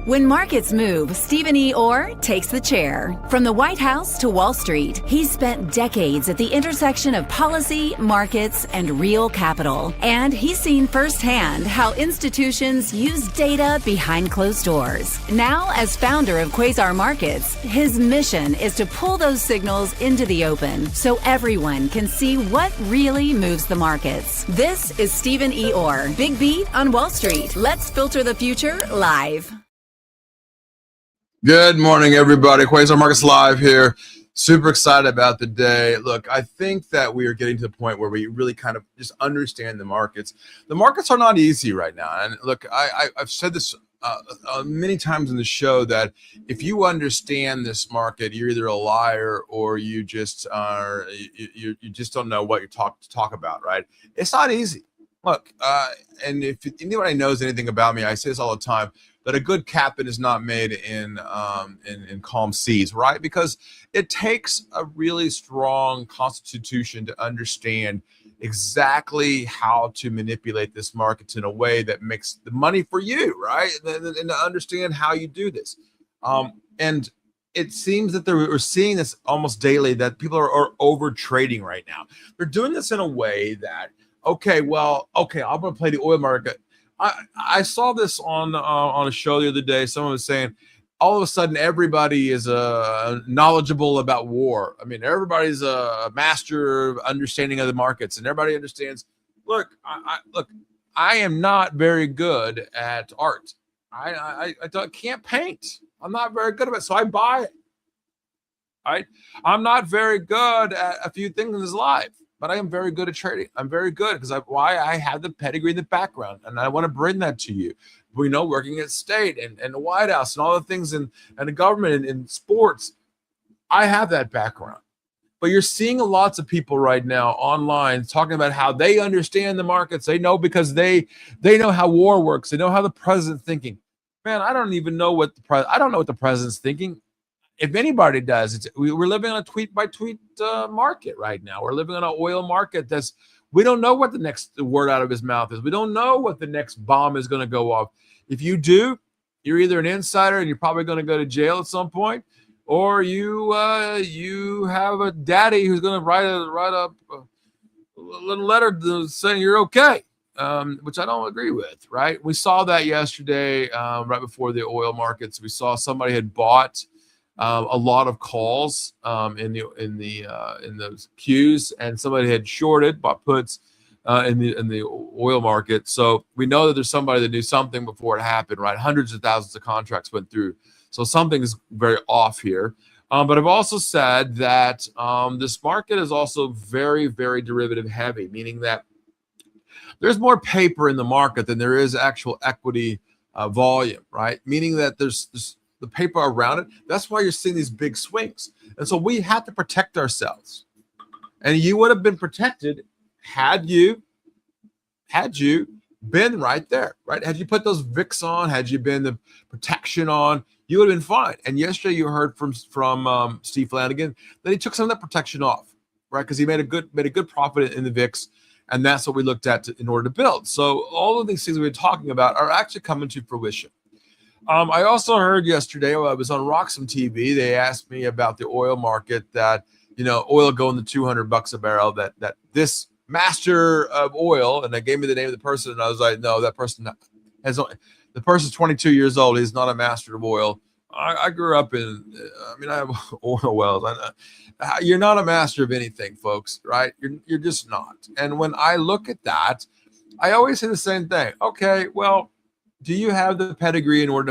When markets move, Stephen E. Orr takes the chair. From the White House to Wall Street, he's spent decades at the intersection of policy, markets, and real capital. And he's seen firsthand how institutions use data behind closed doors. Now, as founder of Quasar Markets, his mission is to pull those signals into the open so everyone can see what really moves the markets. This is Stephen E. Orr, Big Beat on Wall Street. Let's filter the future live. Good morning, everybody. Quasar Markets Live here. Super excited about the day. Look, I think that we are getting to the point where we really kind of just understand the markets. The markets are not easy right now. And look, I've said this many times in the show that if you understand this market, you're either a liar or you just are you just don't know what you talk about, right? It's not easy. Look, and if anybody knows anything about me, I say this all the time, that a good captain is not made in calm seas, right? Because it takes a really strong constitution to understand exactly how to manipulate this market in a way that makes the money for you, right? And to understand how you do this. And it seems that we're seeing this almost daily, that people are over trading right now. They're doing this in a way that, I'm going to play the oil market. I saw this on a show the other day. Someone was saying, all of a sudden, everybody is knowledgeable about war. I mean, everybody's a master of understanding of the markets, and everybody understands. Look, I am not very good at art. I can't paint. I'm not very good at it, so I buy it. Right? I'm not very good at a few things in this life. But I am very good at trading. I'm very good because I have the pedigree in the background, and I want to bring that to you. We know working at state and the White House and all the things and the government and sports, I have that background. But you're seeing lots of people right now online talking about how they understand the markets. They know because they know how war works. They know how the president's thinking. Man, I don't even know I don't know what the president's thinking. If anybody does, we're living on a tweet by tweet market right now. We're living on an oil market we don't know what the next word out of his mouth is. We don't know what the next bomb is going to go off. If you do, you're either an insider and you're probably going to go to jail at some point, or you have a daddy who's going to write a little letter saying you're okay, which I don't agree with. Right? We saw that yesterday, right before the oil markets. We saw somebody had bought a lot of calls in those queues, and somebody had bought puts in the oil market. So we know that there's somebody that knew something before it happened, right? Hundreds of thousands of contracts went through. So something is very off here. But I've also said that this market is also very, very derivative heavy, meaning that there's more paper in the market than there is actual equity volume, right? Meaning that there's the paper around it. That's why you're seeing these big swings. And so we have to protect ourselves. And you would have been protected had you been right there, right? Had you put those VIX on, had you been the protection on, you would have been fine. And yesterday you heard from Steve Flanagan that he took some of that protection off, right? Because he made a good profit in the VIX. And that's what we looked at in order to build. So all of these things we've been talking about are actually coming to fruition. I also heard yesterday, I was on Roxham TV, they asked me about the oil market, that, oil going to $200 a barrel, that this master of oil, and they gave me the name of the person, and I was like, no, that person the person's 22 years old. He's not a master of oil. I grew up I have oil wells. You're not a master of anything, folks, right? You're just not. And when I look at that, I always say the same thing. Okay, well, do you have the pedigree in order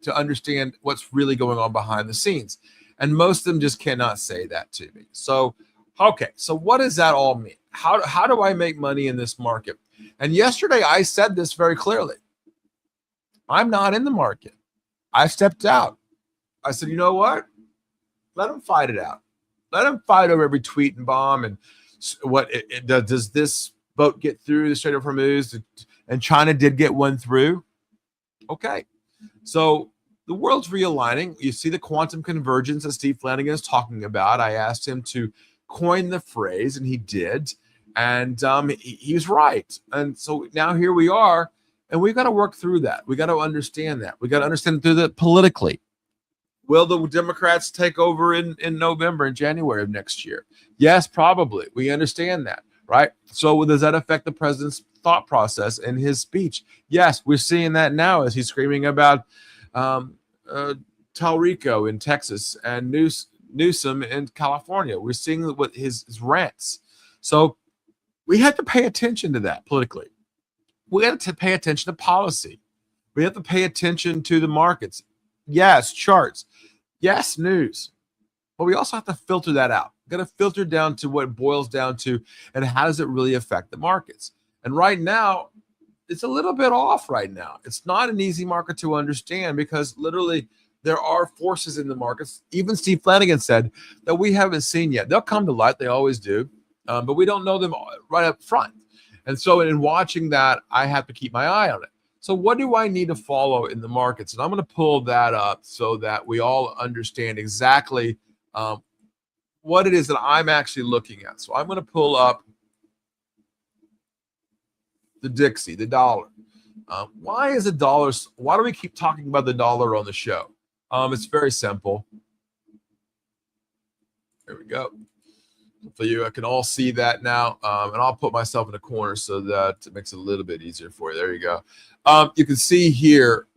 to understand what's really going on behind the scenes? And most of them just cannot say that to me. So, okay, so what does that all mean? How do I make money in this market? And yesterday I said this very clearly. I'm not in the market. I stepped out. I said, you know what? Let them fight it out. Let them fight over every tweet and bomb. And does this boat get through the Strait of Hormuz? And China did get one through. Okay, so the world's realigning. You see the quantum convergence that Steve Flanagan is talking about. I asked him to coin the phrase, and he did. And he was right. And so now here we are. And we've got to work through that. We got to understand that. We got to understand it through that politically. Will the Democrats take over in November and January of next year? Yes, probably. We understand that, right? So does that affect the president's thought process and his speech? Yes, we're seeing that now as he's screaming about Talrico in Texas and Newsom in California. We're seeing what his rants. So we have to pay attention to that politically. We have to pay attention to policy. We have to pay attention to the markets. Yes, charts. Yes, news. But we also have to filter that out. We've got to filter down to what it boils down to and how does it really affect the markets. And right now, it's a little bit off right now. It's not an easy market to understand because literally there are forces in the markets. Even Steve Flanagan said that we haven't seen yet. They'll come to light. They always do. But we don't know them right up front. And so in watching that, I have to keep my eye on it. So what do I need to follow in the markets? And I'm going to pull that up so that we all understand exactly what it is that I'm actually looking at. So I'm going to pull up the Dixie, the dollar. Why is the dollar? Why do we keep talking about the dollar on the show? It's very simple. There we go. For you, I can all see that now, and I'll put myself in a corner so that it makes it a little bit easier for you. There you go. You can see here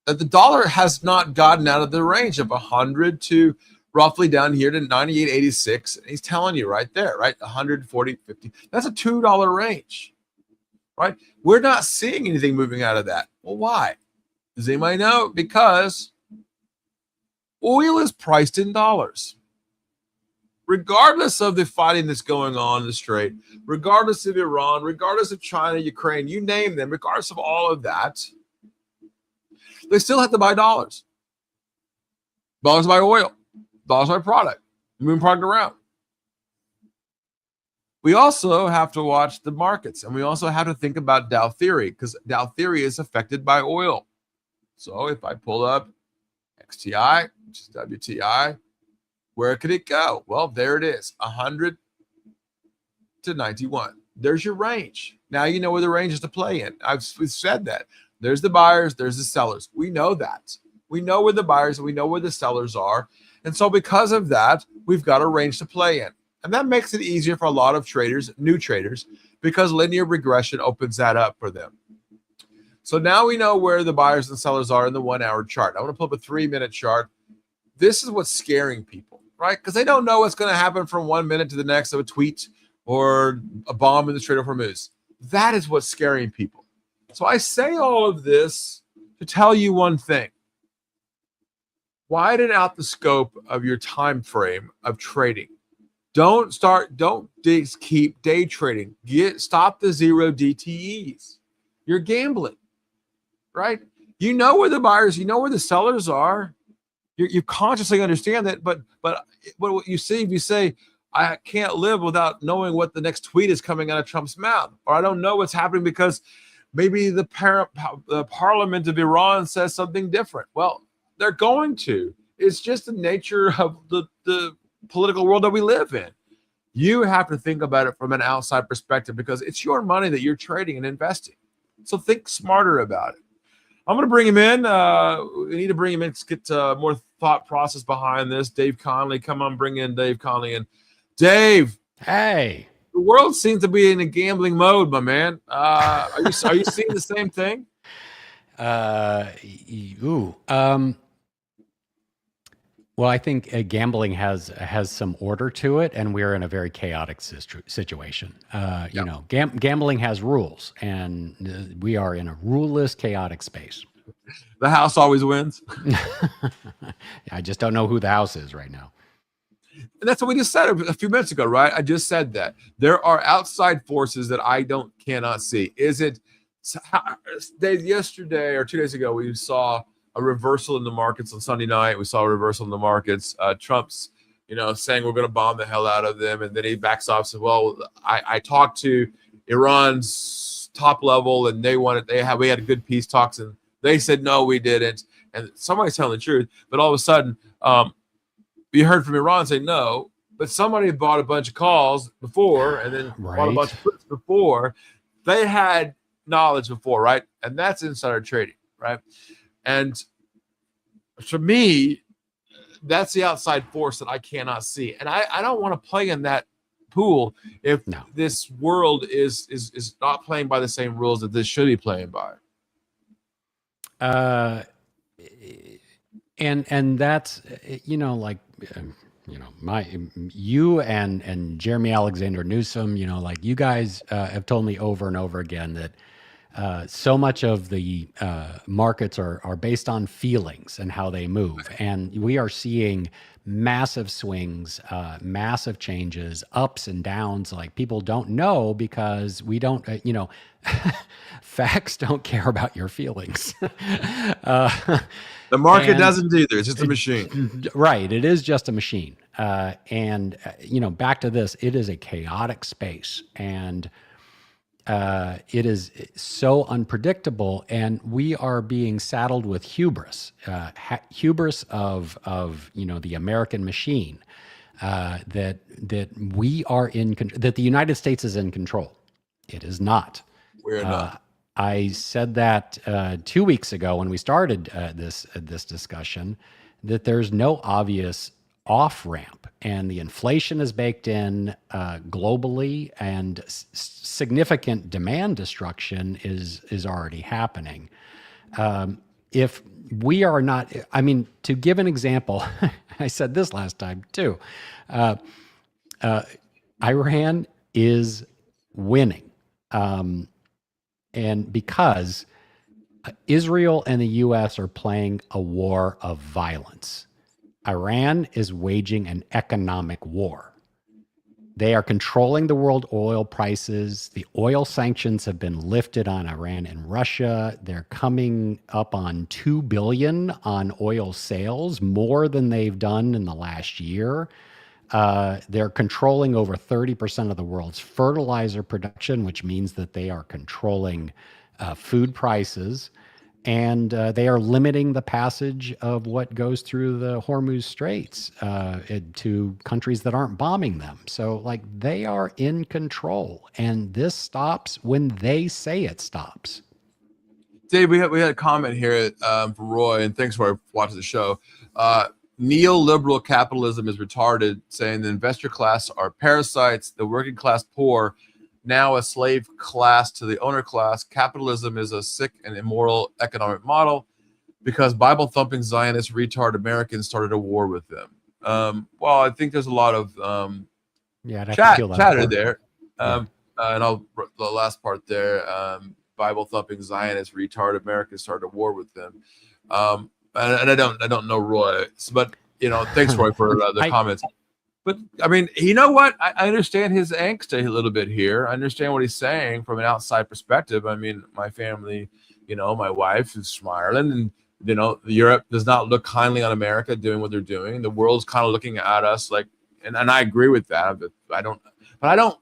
that the dollar has not gotten out of the range of 100 to roughly down here to 98.86. He's telling you right there, right? 140, 50. That's a $2 range, right? We're not seeing anything moving out of that. Well, why? Does anybody know? Because oil is priced in dollars. Regardless of the fighting that's going on in the Strait, regardless of Iran, regardless of China, Ukraine, you name them, regardless of all of that, they still have to buy dollars. Dollars buy oil. Dollars buy product. Moving product around. We also have to watch the markets, and we also have to think about Dow theory because Dow theory is affected by oil. So if I pull up XTI, which is WTI, where could it go? Well, there it is, 100 to 91. There's your range. Now you know where the range is to play in. We've said that. There's the buyers, there's the sellers. We know that. We know where the buyers and we know where the sellers are. And so because of that, we've got a range to play in. And that makes it easier for a lot of traders, new traders, because linear regression opens that up for them. So now we know where the buyers and sellers are in the 1 hour chart. I want to pull up a 3-minute chart. This is what's scaring people, right? Because they don't know what's going to happen from 1 minute to the next of a tweet or a bomb in the Strait of Hormuz. That is what's scaring people. So I say all of this to tell you one thing. Widen out the scope of your time frame of trading. Don't keep day trading. Stop the zero DTEs. You're gambling, right? You know where the buyers, you know where the sellers are. You consciously understand that, but what you see, if you say, I can't live without knowing what the next tweet is coming out of Trump's mouth, or I don't know what's happening because maybe the parliament of Iran says something different. Well, they're going to. It's just the nature of the political world that we live in. You have to think about it from an outside perspective because it's your money that you're trading and investing. So think smarter about it. I'm going to bring him in. We need to bring him in to get more thought process behind this. Dave Conley, come on, bring in Dave Conley. And Dave. Hey. The world seems to be in a gambling mode, my man. Are you seeing the same thing? Well, I think gambling has some order to it, and we're in a very chaotic situation. You know, gambling has rules, and we are in a ruleless, chaotic space. The house always wins. I just don't know who the house is right now. And that's what we just said a few minutes ago, right? I just said that there are outside forces that I cannot see. Is it yesterday or 2 days ago we saw a reversal in the markets on Sunday night? We saw a reversal in the markets. Trump's, saying we're going to bomb the hell out of them, and then he backs off. Said, "Well, I talked to Iran's top level, and we had good peace talks, and they said no, we didn't." And somebody's telling the truth, but all of a sudden, we heard from Iran say no, but somebody bought a bunch of calls before, and then bought a bunch of puts before. They had knowledge before, right? And that's insider trading, right? And for me, that's the outside force that I cannot see. And I don't want to play in that pool if this world is not playing by the same rules that this should be playing by. And that's, like, you and Jeremy Alexander Newsom, like you guys have told me over and over again that so much of the markets are based on feelings and how they move. And we are seeing massive swings, massive changes, ups and downs. Like people don't know because we don't, facts don't care about your feelings. The market doesn't either. It's just a machine. Right. It is just a machine. And back to this, it is a chaotic space. And it is so unpredictable, and we are being saddled with hubris, hubris of the American machine, that we are that the United States is in control. It is not. We're not. I said that 2 weeks ago when we started this discussion, that there's no obvious off ramp, and the inflation is baked in globally, and significant demand destruction is already happening. If we are not, to give an example, I said this last time too. Iran is winning, and because Israel and the U.S. are playing a war of violence. Iran is waging an economic war. They are controlling the world oil prices. The oil sanctions have been lifted on Iran and Russia. They're coming up on $2 billion on oil sales, more than they've done in the last year. They're controlling over 30% of the world's fertilizer production, which means that they are controlling food prices. And they are limiting the passage of what goes through the Hormuz Straits to countries that aren't bombing them. So, they are in control. And this stops when they say it stops. Dave, we had a comment here from Roy, and thanks for watching the show. Neoliberal capitalism is retarded, saying the investor class are parasites, the working class poor, now a slave class to the owner class. Capitalism is a sick and immoral economic model because Bible-thumping Zionist retard Americans started a war with them. Well, I think there's a lot of chatter there. And the last part there, Bible-thumping Zionist retard Americans started a war with them. And I don't know Roy, but thanks Roy for the comments. But you know what? I understand his angst a little bit here. I understand what he's saying from an outside perspective. My family, my wife is from Ireland, and Europe does not look kindly on America doing what they're doing. The world's kind of looking at us and I agree with that. But I don't.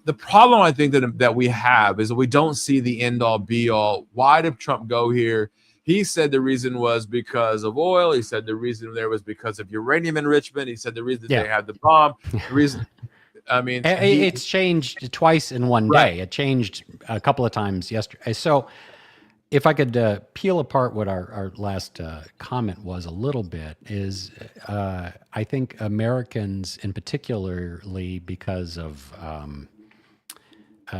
The problem I think that we have is that we don't see the end all be all. Why did Trump go here? He said the reason was because of oil. He said the reason there was because of uranium enrichment. He said the reason they had the bomb. The reason, it's changed twice in one day. It changed a couple of times yesterday. So, if I could peel apart what our last comment was a little bit, is I think Americans, in particularly because of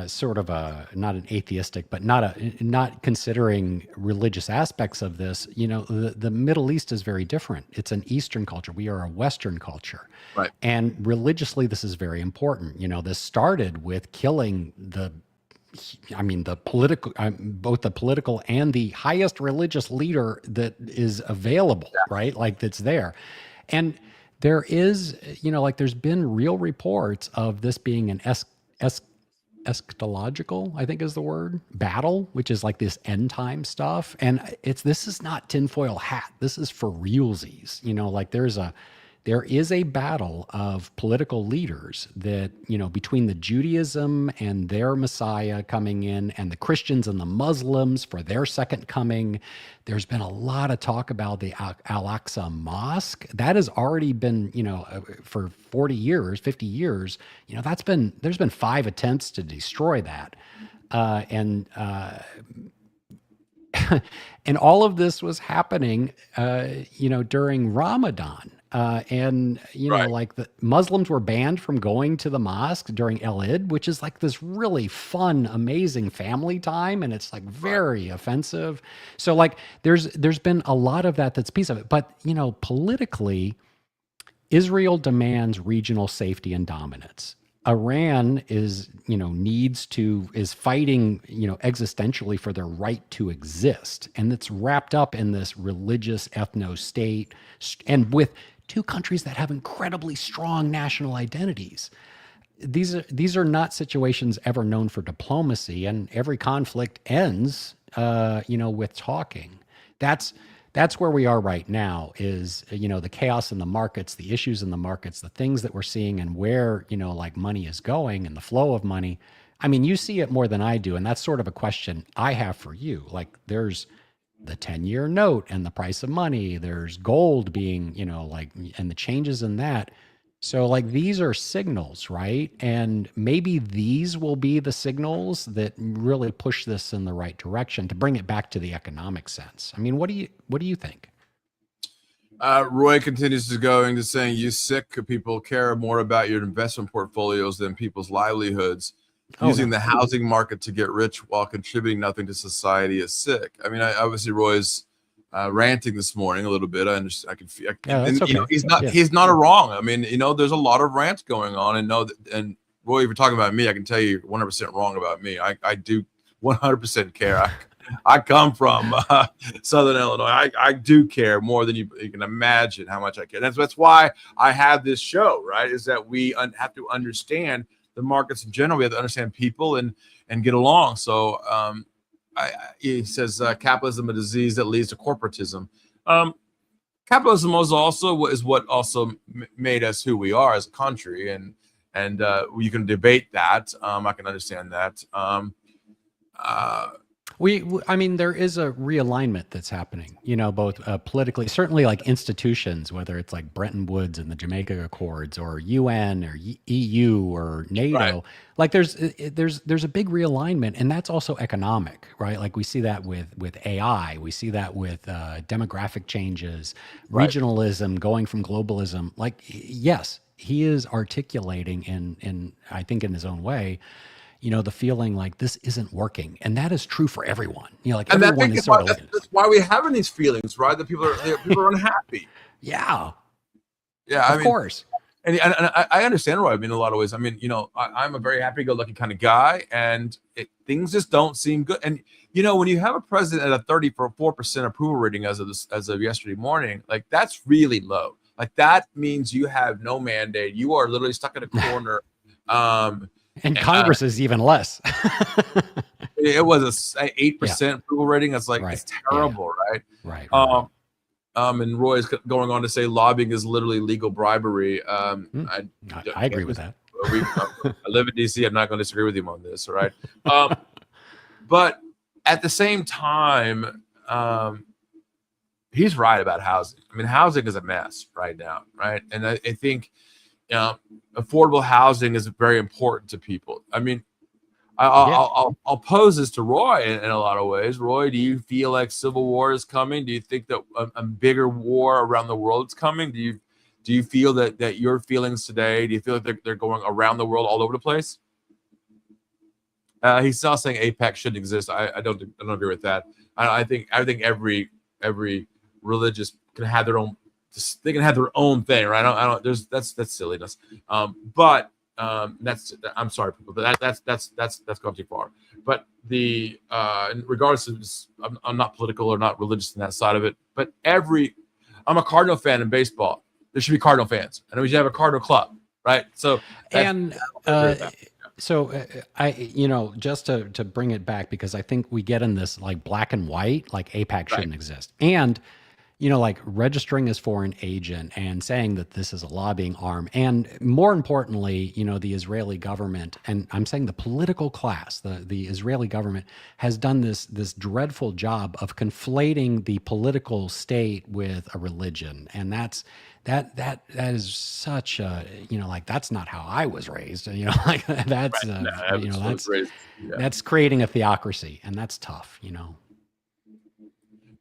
sort of not an atheistic, but not considering religious aspects of this. The Middle East is very different. It's an Eastern culture. We are a Western culture, right? And religiously, this is very important. This started with killing the political, both the political and the highest religious leader that is available, right? That's there, and there is, there's been real reports of this being an eschatological, I think is the word, battle, which is this end time stuff. And this is not tinfoil hat. This is for realsies. There is a battle of political leaders that, between the Judaism and their Messiah coming in and the Christians and the Muslims for their second coming. There's been a lot of talk about the Al-Aqsa Mosque. That has already been, for 40 years, 50 years, there's been 5 attempts to destroy that. and and all of this was happening, during Ramadan. And Right. like the Muslims were banned from going to the mosque during El-Id, which is like this really fun, amazing family time, and it's like Right. very offensive. So like there's been a lot of that's piece of it. But politically, Israel demands regional safety and dominance. Iran is fighting, existentially for their right to exist. And it's wrapped up in this religious ethno state and with two countries that have incredibly strong national identities. These are not situations ever known for diplomacy, and every conflict ends, with talking. That's that's where we are right now. Is the chaos in the markets, the issues in the markets, the things that we're seeing, and where like money is going and the flow of money. I mean, you see it more than I do, and that's sort of a question I have for you. Like, there's the 10-year note and the price of money. There's gold being, and the changes in that. So, like, these are signals, right? And maybe these will be the signals that really push this in the right direction to bring it back to the economic sense. I mean, what do you think? Roy continues to go into saying, "You sick people care more about your investment portfolios than people's livelihoods. Oh, Using no. the housing market to get rich while contributing nothing to society is sick." I mean, obviously Roy's ranting this morning a little bit. I understand. I can feel. Yeah, that's And, okay. he's not. Yeah. He's not wrong. I mean, there's a lot of rants going on, and and Roy, if you're talking about me, I can tell you 100% wrong about me. I do 100% care. I come from Southern Illinois. I do care more than you can imagine how much I care. That's why I have this show, right? Is that we have to understand the markets in general. We have to understand people and get along. So he says capitalism a disease that leads to corporatism. Capitalism is what also made us who we are as a country, and you can debate that. I can understand that. I mean, there is a realignment that's happening, both politically, certainly like institutions, whether it's like Bretton Woods and the Jamaica Accords or UN or EU or NATO. Right. Like there's a big realignment, and that's also economic, right? Like we see that with AI, we see that with demographic changes, Right. regionalism going from globalism. Like, yes, he is articulating in I think in his own way, the feeling like this isn't working. And that is true for everyone. Like And I everyone think is sort of looking. that's why we're having these feelings, right? That people are unhappy. Yeah, Yeah, I of mean, course. and I understand, Roy. I mean, in a lot of ways. I mean, I'm a very happy-go-lucky kind of guy, and things just don't seem good. And when you have a president at a 34% approval rating as of yesterday morning, like that's really low. Like that means you have no mandate. You are literally stuck in a corner. And Congress is even less. It was a 8% approval rating. That's like Right. it's terrible, right? Right. And Roy is going on to say lobbying is literally legal bribery. I agree with that. I live in DC. I'm not going to disagree with him on this, all right? But at the same time, he's right about housing. I mean, housing is a mess right now, right? And I think affordable housing is very important to people. I mean, I'll pose this to Roy in a lot of ways. Roy, do you feel like civil war is coming? Do you think that a bigger war around the world is coming? Do you feel that your feelings today? Do you feel like they're going around the world all over the place? He's not saying APEC shouldn't exist. I don't agree with that. I think every religious can have their own. They can have their own thing, right? I don't. That's silliness. But that's. I'm sorry, people. But that's gone too far. But in regards to this, I'm not political or not religious in that side of it. But I'm a Cardinal fan in baseball. There should be Cardinal fans, and we should have a Cardinal club, right? So I just to bring it back, because I think we get in this like black and white, like APAC shouldn't exist, and like registering as foreign agent and saying that this is a lobbying arm. And more importantly, the Israeli government, and I'm saying the political class, the Israeli government has done this dreadful job of conflating the political state with a religion. And that is such a, like that's not how I was raised. Like that's No, absolutely. Yeah. that's creating a theocracy, and that's tough.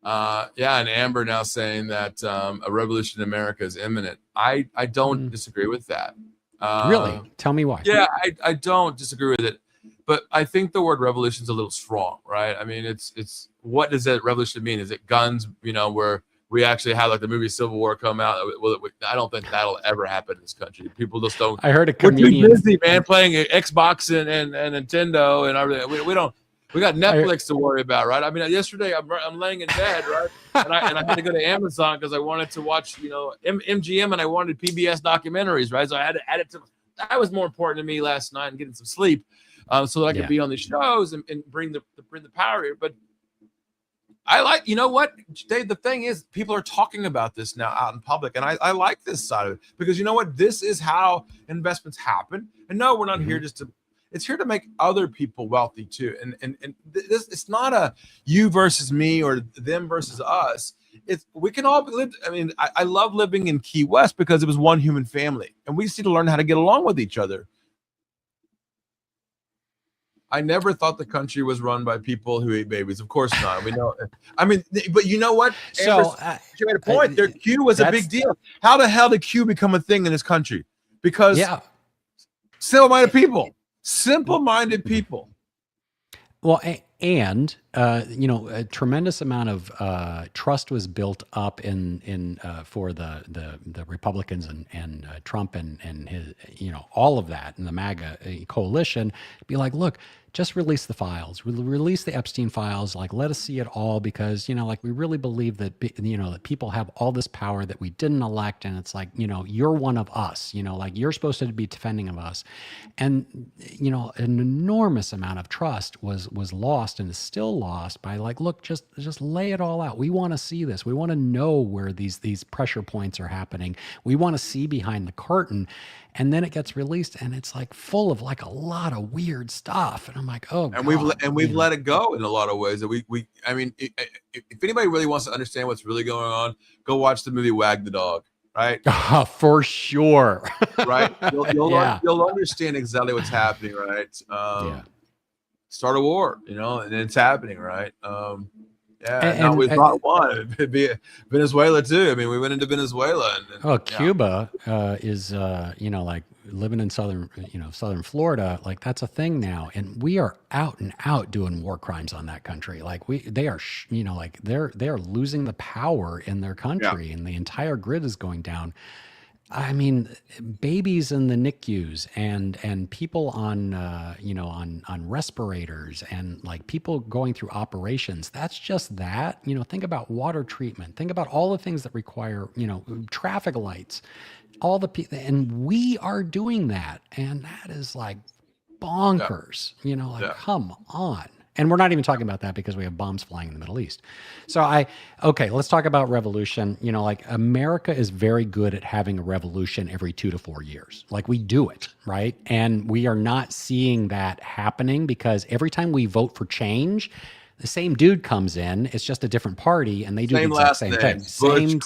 Yeah, and Amber now saying that a revolution in America is imminent. I don't disagree with that. Really? Tell me why. Yeah, I don't disagree with it, but I think the word revolution is a little strong, right? I mean, it's what does that revolution mean? Is it guns? Where we actually had like the movie Civil War come out. I don't think that'll ever happen in this country. People just don't. I heard a We're too comedian. busy, man, playing Xbox and Nintendo and everything. We don't. We got Netflix to worry about, right? I mean, yesterday I'm laying in bed, right, and I had to go to Amazon because I wanted to watch, MGM, and I wanted PBS documentaries, right? So I had to add it to. That was more important to me last night and getting some sleep, so that I could be on the shows and bring the power here. But I like, what, Dave, the thing is, people are talking about this now out in public, and I like this side of it because you know what, this is how investments happen. And no, we're not here just to. It's here to make other people wealthy too. And this, it's not a you versus me or them versus us. We can all live. I mean, I love living in Key West because it was one human family, and we just need to learn how to get along with each other. I never thought the country was run by people who ate babies. Of course not. We know. I mean, but you know what? So you made a point. Their Q was a big deal. How the hell did Q become a thing in this country? Because simple-minded people. Simple-minded people. Well, and a tremendous amount of trust was built up in for the Republicans and Trump and his, all of that and the MAGA coalition. Be like, look, just release the files, release the Epstein files, like let us see it all, because like we really believe that that people have all this power that we didn't elect, and it's like you're one of us, like you're supposed to be defending of us, and an enormous amount of trust was lost and is still lost by like, look, just lay it all out. We want to see this. We want to know where these pressure points are happening. We want to see behind the curtain. And then it gets released, and it's like full of like a lot of weird stuff. And I'm like, oh, and we've let it go in a lot of ways. That I mean, if anybody really wants to understand what's really going on, go watch the movie Wag the Dog. Right? For sure. Right? You'll understand exactly what's happening. Right? Start a war, and it's happening. Right? Yeah, we've not won. It'd be Venezuela too. I mean, we went into Venezuela. Cuba is like living in southern Florida. Like that's a thing now, and we are out and out doing war crimes on that country. Like they are they are losing the power in their country, and the entire grid is going down. I mean, babies in the NICUs and people on on respirators, and like people going through operations. That's just that. Think about water treatment. Think about all the things that require traffic lights. All the people, and we are doing that, and that is like bonkers. Come on. And we're not even talking about that because we have bombs flying in the Middle East. So let's talk about revolution. Like America is very good at having a revolution every 2 to 4 years. Like we do it, right? And we are not seeing that happening because every time we vote for change, the same dude comes in. It's just a different party, and they do the exact same thing. Same,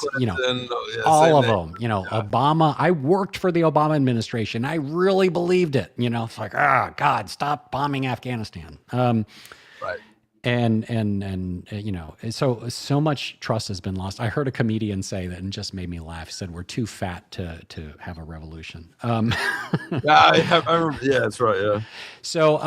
all of them. Obama. I worked for the Obama administration. I really believed it. It's like, God, stop bombing Afghanistan. Right. And so much trust has been lost. I heard a comedian say that, and just made me laugh. He said, "We're too fat to have a revolution." I remember. Yeah, that's right. Yeah. So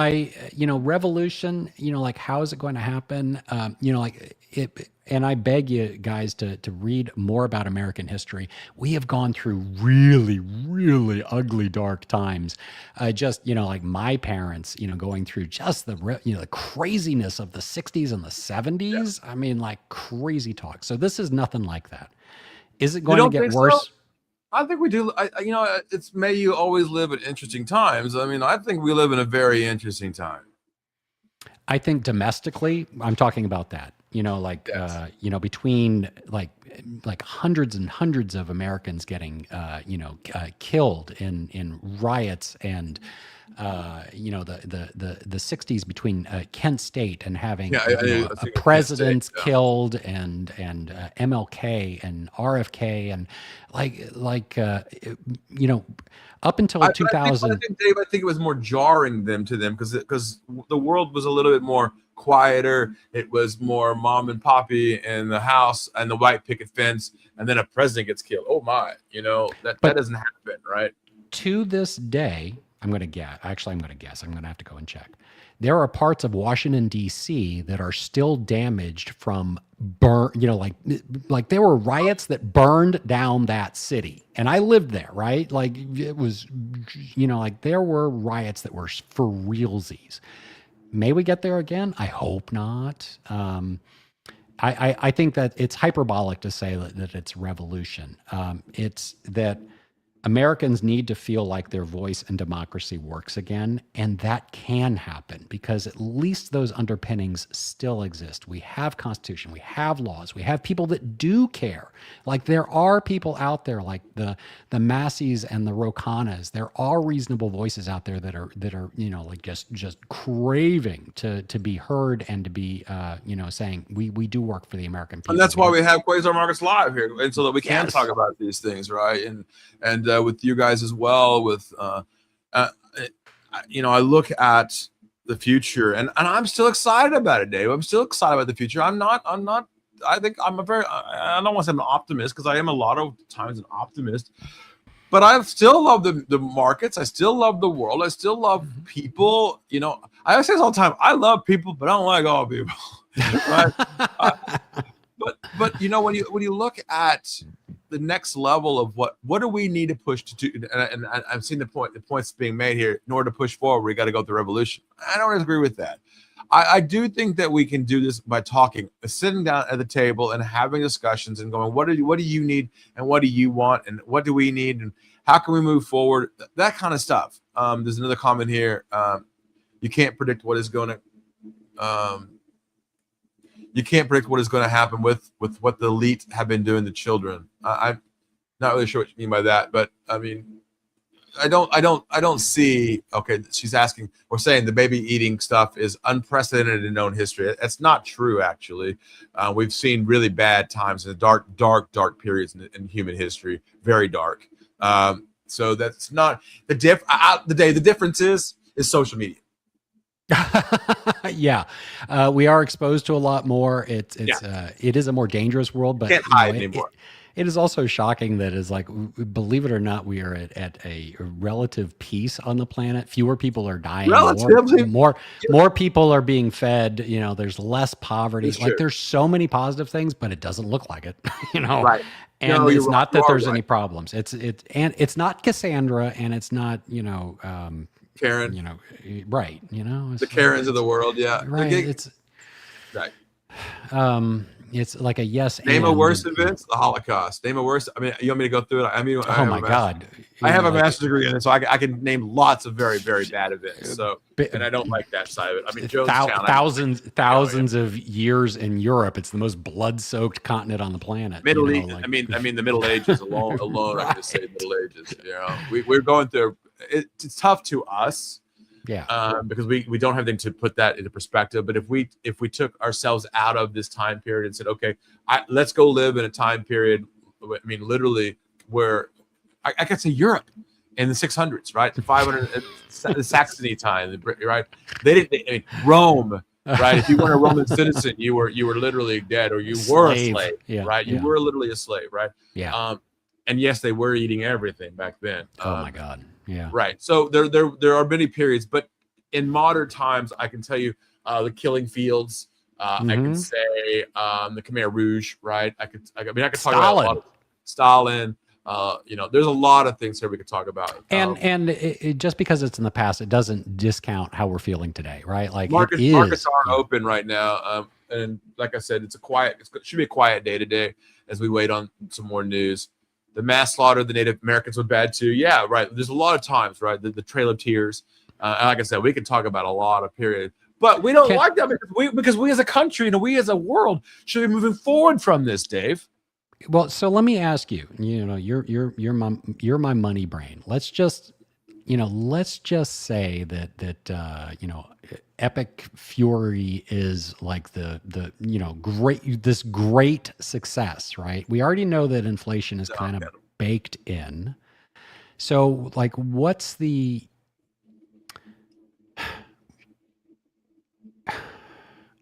revolution. Like how is it going to happen? Like it. And I beg you guys to read more about American history. We have gone through really, really ugly, dark times. Like my parents, going through just the craziness of the 60s and the 70s. Yeah. I mean, like crazy talk. So this is nothing like that. Is it going to get worse? So? I think we do. It's may you always live at interesting times. I mean, I think we live in a very interesting time. I think domestically, I'm talking about that. Between like hundreds and hundreds of Americans getting, killed in riots and the 60s between Kent State and having Yeah, I a think presidents yeah. killed and MLK and RFK and up until But 2000. Dave, I think it was more jarring to them because the world was a little bit more quieter. It was more mom and poppy in the house and the white picket fence, and then a president gets killed. Oh my, that doesn't happen, right? To this day, I'm going to guess. Actually, I'm going to guess. I'm going to have to go and check. There are parts of Washington D.C. that are still damaged from burn. Like there were riots that burned down that city, and I lived there. Right, like it was, like there were riots that were for realsies. May we get there again? I hope not. I think that it's hyperbolic to say that it's revolution. It's that Americans need to feel like their voice and democracy works again, and that can happen because at least those underpinnings still exist. We have Constitution, we have laws, we have people that do care. Like there are people out there, like the Masseys and the Ro Khannas. There are reasonable voices out there that are like just craving to be heard and to be saying we do work for the American people. And that's why we have Quasar Markets Live here, and so that we can Yes. talk about these things, right? And with you guys as well. With I look at the future, and I'm still excited about it, Dave. I'm still excited about the future. I'm not. I think I'm I don't want to say I'm an optimist because I am a lot of times an optimist. But I still love the markets. I still love the world. I still love people. I always say this all the time. I love people, but I don't like all people. Right? But when you look at the next level of what do we need to push to do, and I've seen the points being made here. In order to push forward, we got to go through revolution. I don't agree with that. I do think that we can do this by talking, sitting down at the table and having discussions and going, what do you need and what do you want and what do we need and how can we move forward? That kind of stuff. There's another comment here. You can't predict what is going to. You can't predict what is going to happen with what the elite have been doing to children. I'm not really sure what you mean by that, but I mean, I don't see. Okay, she's asking or saying the baby eating stuff is unprecedented in known history. That's not true, actually. We've seen really bad times in the dark periods in human history, very dark. So that's not the the difference is social media. Yeah, we are exposed to a lot more. It is a more dangerous world, but Can't hide anymore. It is also shocking that is like, believe it or not, we are at a relative peace on the planet. Fewer people are dying. Relatively. More people are being fed. There's less poverty. That's Like true. there's so many positive things, but it doesn't look like it. Right. And No, it's you're not right. that You are there's any right. problems. It's not Cassandra, and it's not Karen. right. The Karens of the world. Yeah. Right. It's Right. it's like a yes. Name a and. worse event, the Holocaust. Name a worse. I mean, you want me to go through it? I mean, Oh my God. I have a master's degree in it, so I can name lots of very, very bad events. So, Bi- and I don't like that side of it. I mean, Jonestown. Thousands of years in Europe. It's the most blood-soaked continent on the planet. Middle you East. know, like- I mean, the Middle Ages alone. I can just say Middle Ages. We're going through. It's tough to us. Yeah. Because we don't have anything to put that into perspective. But if we took ourselves out of this time period and said, okay, let's go live in a time period. I mean, literally, where I could say Europe in the 600s, right? 500, the Saxony time, right? They didn't. I mean, Rome, right? If you weren't a Roman citizen, you were literally dead, or you were a slave, Yeah, right? You were literally a slave, right? Yeah. And yes, they were eating everything back then. Oh my God. Yeah. Right. So there are many periods, but in modern times, I can tell you the Killing Fields. I can say the Khmer Rouge. Right. I could talk about a lot of Stalin. There's a lot of things here we could talk about. And it, just because it's in the past, it doesn't discount how we're feeling today, right? Like markets aren't open right now, and like I said, it should be a quiet day today as we wait on some more news. The mass slaughter of the Native Americans was bad too. Yeah, right. There's a lot of times, right? The Trail of Tears. And like I said, we could talk about a lot of period, but we don't like that because we as a country and we as a world should be moving forward from this, Dave. Well, so let me ask you. You're my money brain. Let's just let's just say that Epic Fury is like this great success, right? We already know that inflation is kind of baked in. So like, what's the,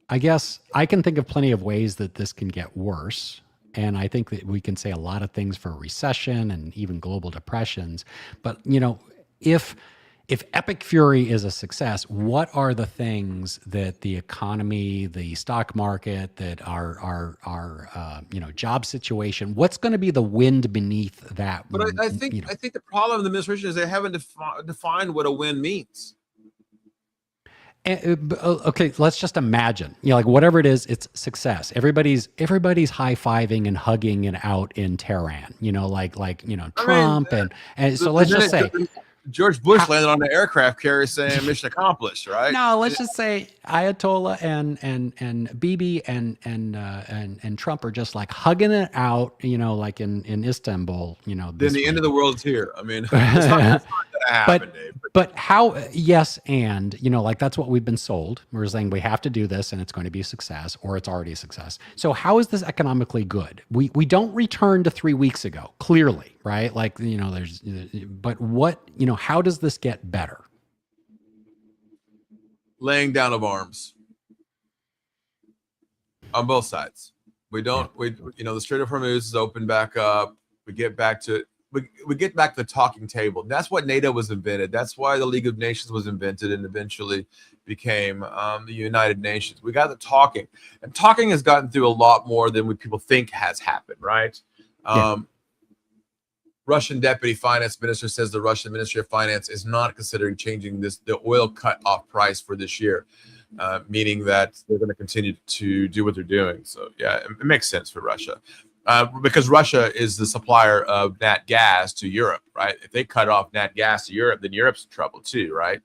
I guess I can think of plenty of ways that this can get worse. And I think that we can say a lot of things for recession and even global depressions. But, if Epic Fury is a success, what are the things that the economy, the stock market, that our job situation, what's going to be the wind beneath that? But I think the problem of the administration is they haven't defined what a win means. Okay, let's just imagine, like whatever it is, it's success. Everybody's high-fiving and hugging and out in Tehran, Trump and so let's just say George Bush landed on the aircraft carrier saying mission accomplished, right? No, let's just say Ayatollah and Bibi and Trump are just like hugging it out, like in Istanbul, Then the end of the world is here. I mean, it's not gonna happen, Dave. But how? Yes, and like that's what we've been sold. We're saying we have to do this, and it's going to be a success, or it's already a success. So how is this economically good? We don't return to 3 weeks ago, clearly, right? Like there's, but what how does this get better? Laying down of arms on both sides. We don't. The Strait of Hormuz is open back up. We get back to. We get back to the talking table. That's what NATO was invented. That's why the League of Nations was invented and eventually became the United Nations. We got the talking, and talking has gotten through a lot more than what people think has happened, right? Russian deputy finance minister says the Russian Ministry of Finance is not considering changing the oil cut-off price for this year, meaning that they're going to continue to do what they're doing. So, yeah, it makes sense for Russia. Because Russia is the supplier of nat gas to Europe, right? If they cut off nat gas to Europe, then Europe's in trouble too, right?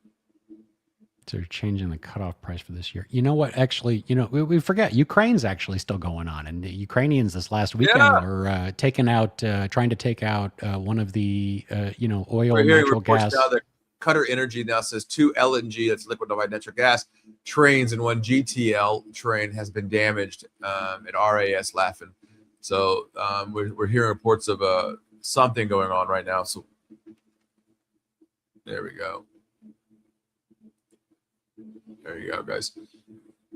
They're changing the cutoff price for this year. You know what? Actually, we forget Ukraine's actually still going on, and the Ukrainians this last weekend were trying to take out one of the oil and natural gas. Now that Qatar Energy now says 2 LNG, that's liquefied natural gas trains, and 1 GTL train has been damaged at RAS Laffin. So we're hearing reports of something going on right now. So there we go. There you go, guys.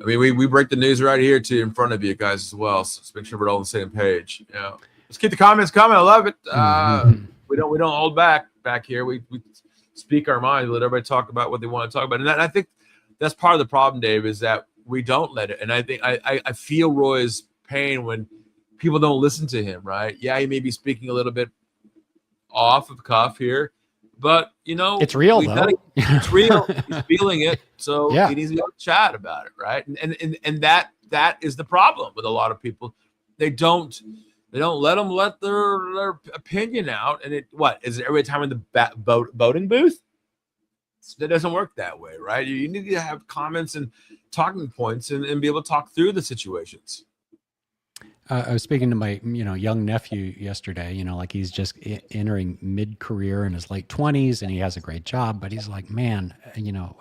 I mean, we break the news right here too in front of you guys as well. So let's make sure we're all on the same page. Let's keep the comments coming. I love it. We don't hold back here. We speak our mind. We let everybody talk about what they want to talk about. And I think that's part of the problem, Dave, is that we don't let it. And I think I feel Roy's pain when people don't listen to him, right? Yeah, he may be speaking a little bit off of cuff here, but it's real though. It's real. He's feeling it, so he needs to be able to chat about it, right? And that is the problem with a lot of people. They don't let them let their opinion out. And is it every time in the voting booth? That doesn't work that way, right? You need to have comments and talking points and be able to talk through the situations. I was speaking to my, young nephew yesterday, like he's just entering mid-career in his late 20s and he has a great job, but he's like, man,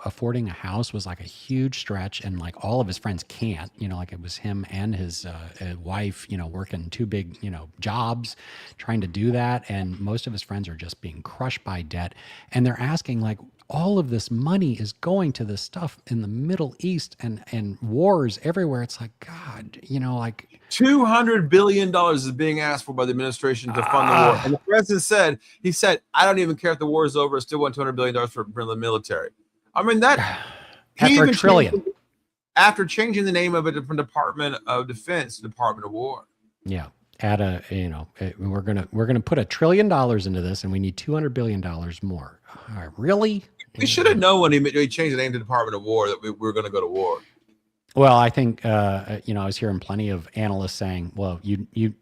affording a house was like a huge stretch, and like all of his friends can't, like it was him and his wife, working 2 big, jobs trying to do that. And most of his friends are just being crushed by debt. And they're asking like, all of this money is going to this stuff in the Middle East and wars everywhere. It's like, God, like $200 billion is being asked for by the administration to fund the war. And the president said, I don't even care if the war is over. I still want $200 billion for the military. I mean, that after $1 trillion. After changing the name of it from Department of Defense to Department of War. Yeah. We're gonna put $1 trillion into this, and we need $200 billion more. Really? We should have known when he changed the name to Department of War that we were going to go to war. Well, I think I was hearing plenty of analysts saying, "Well, you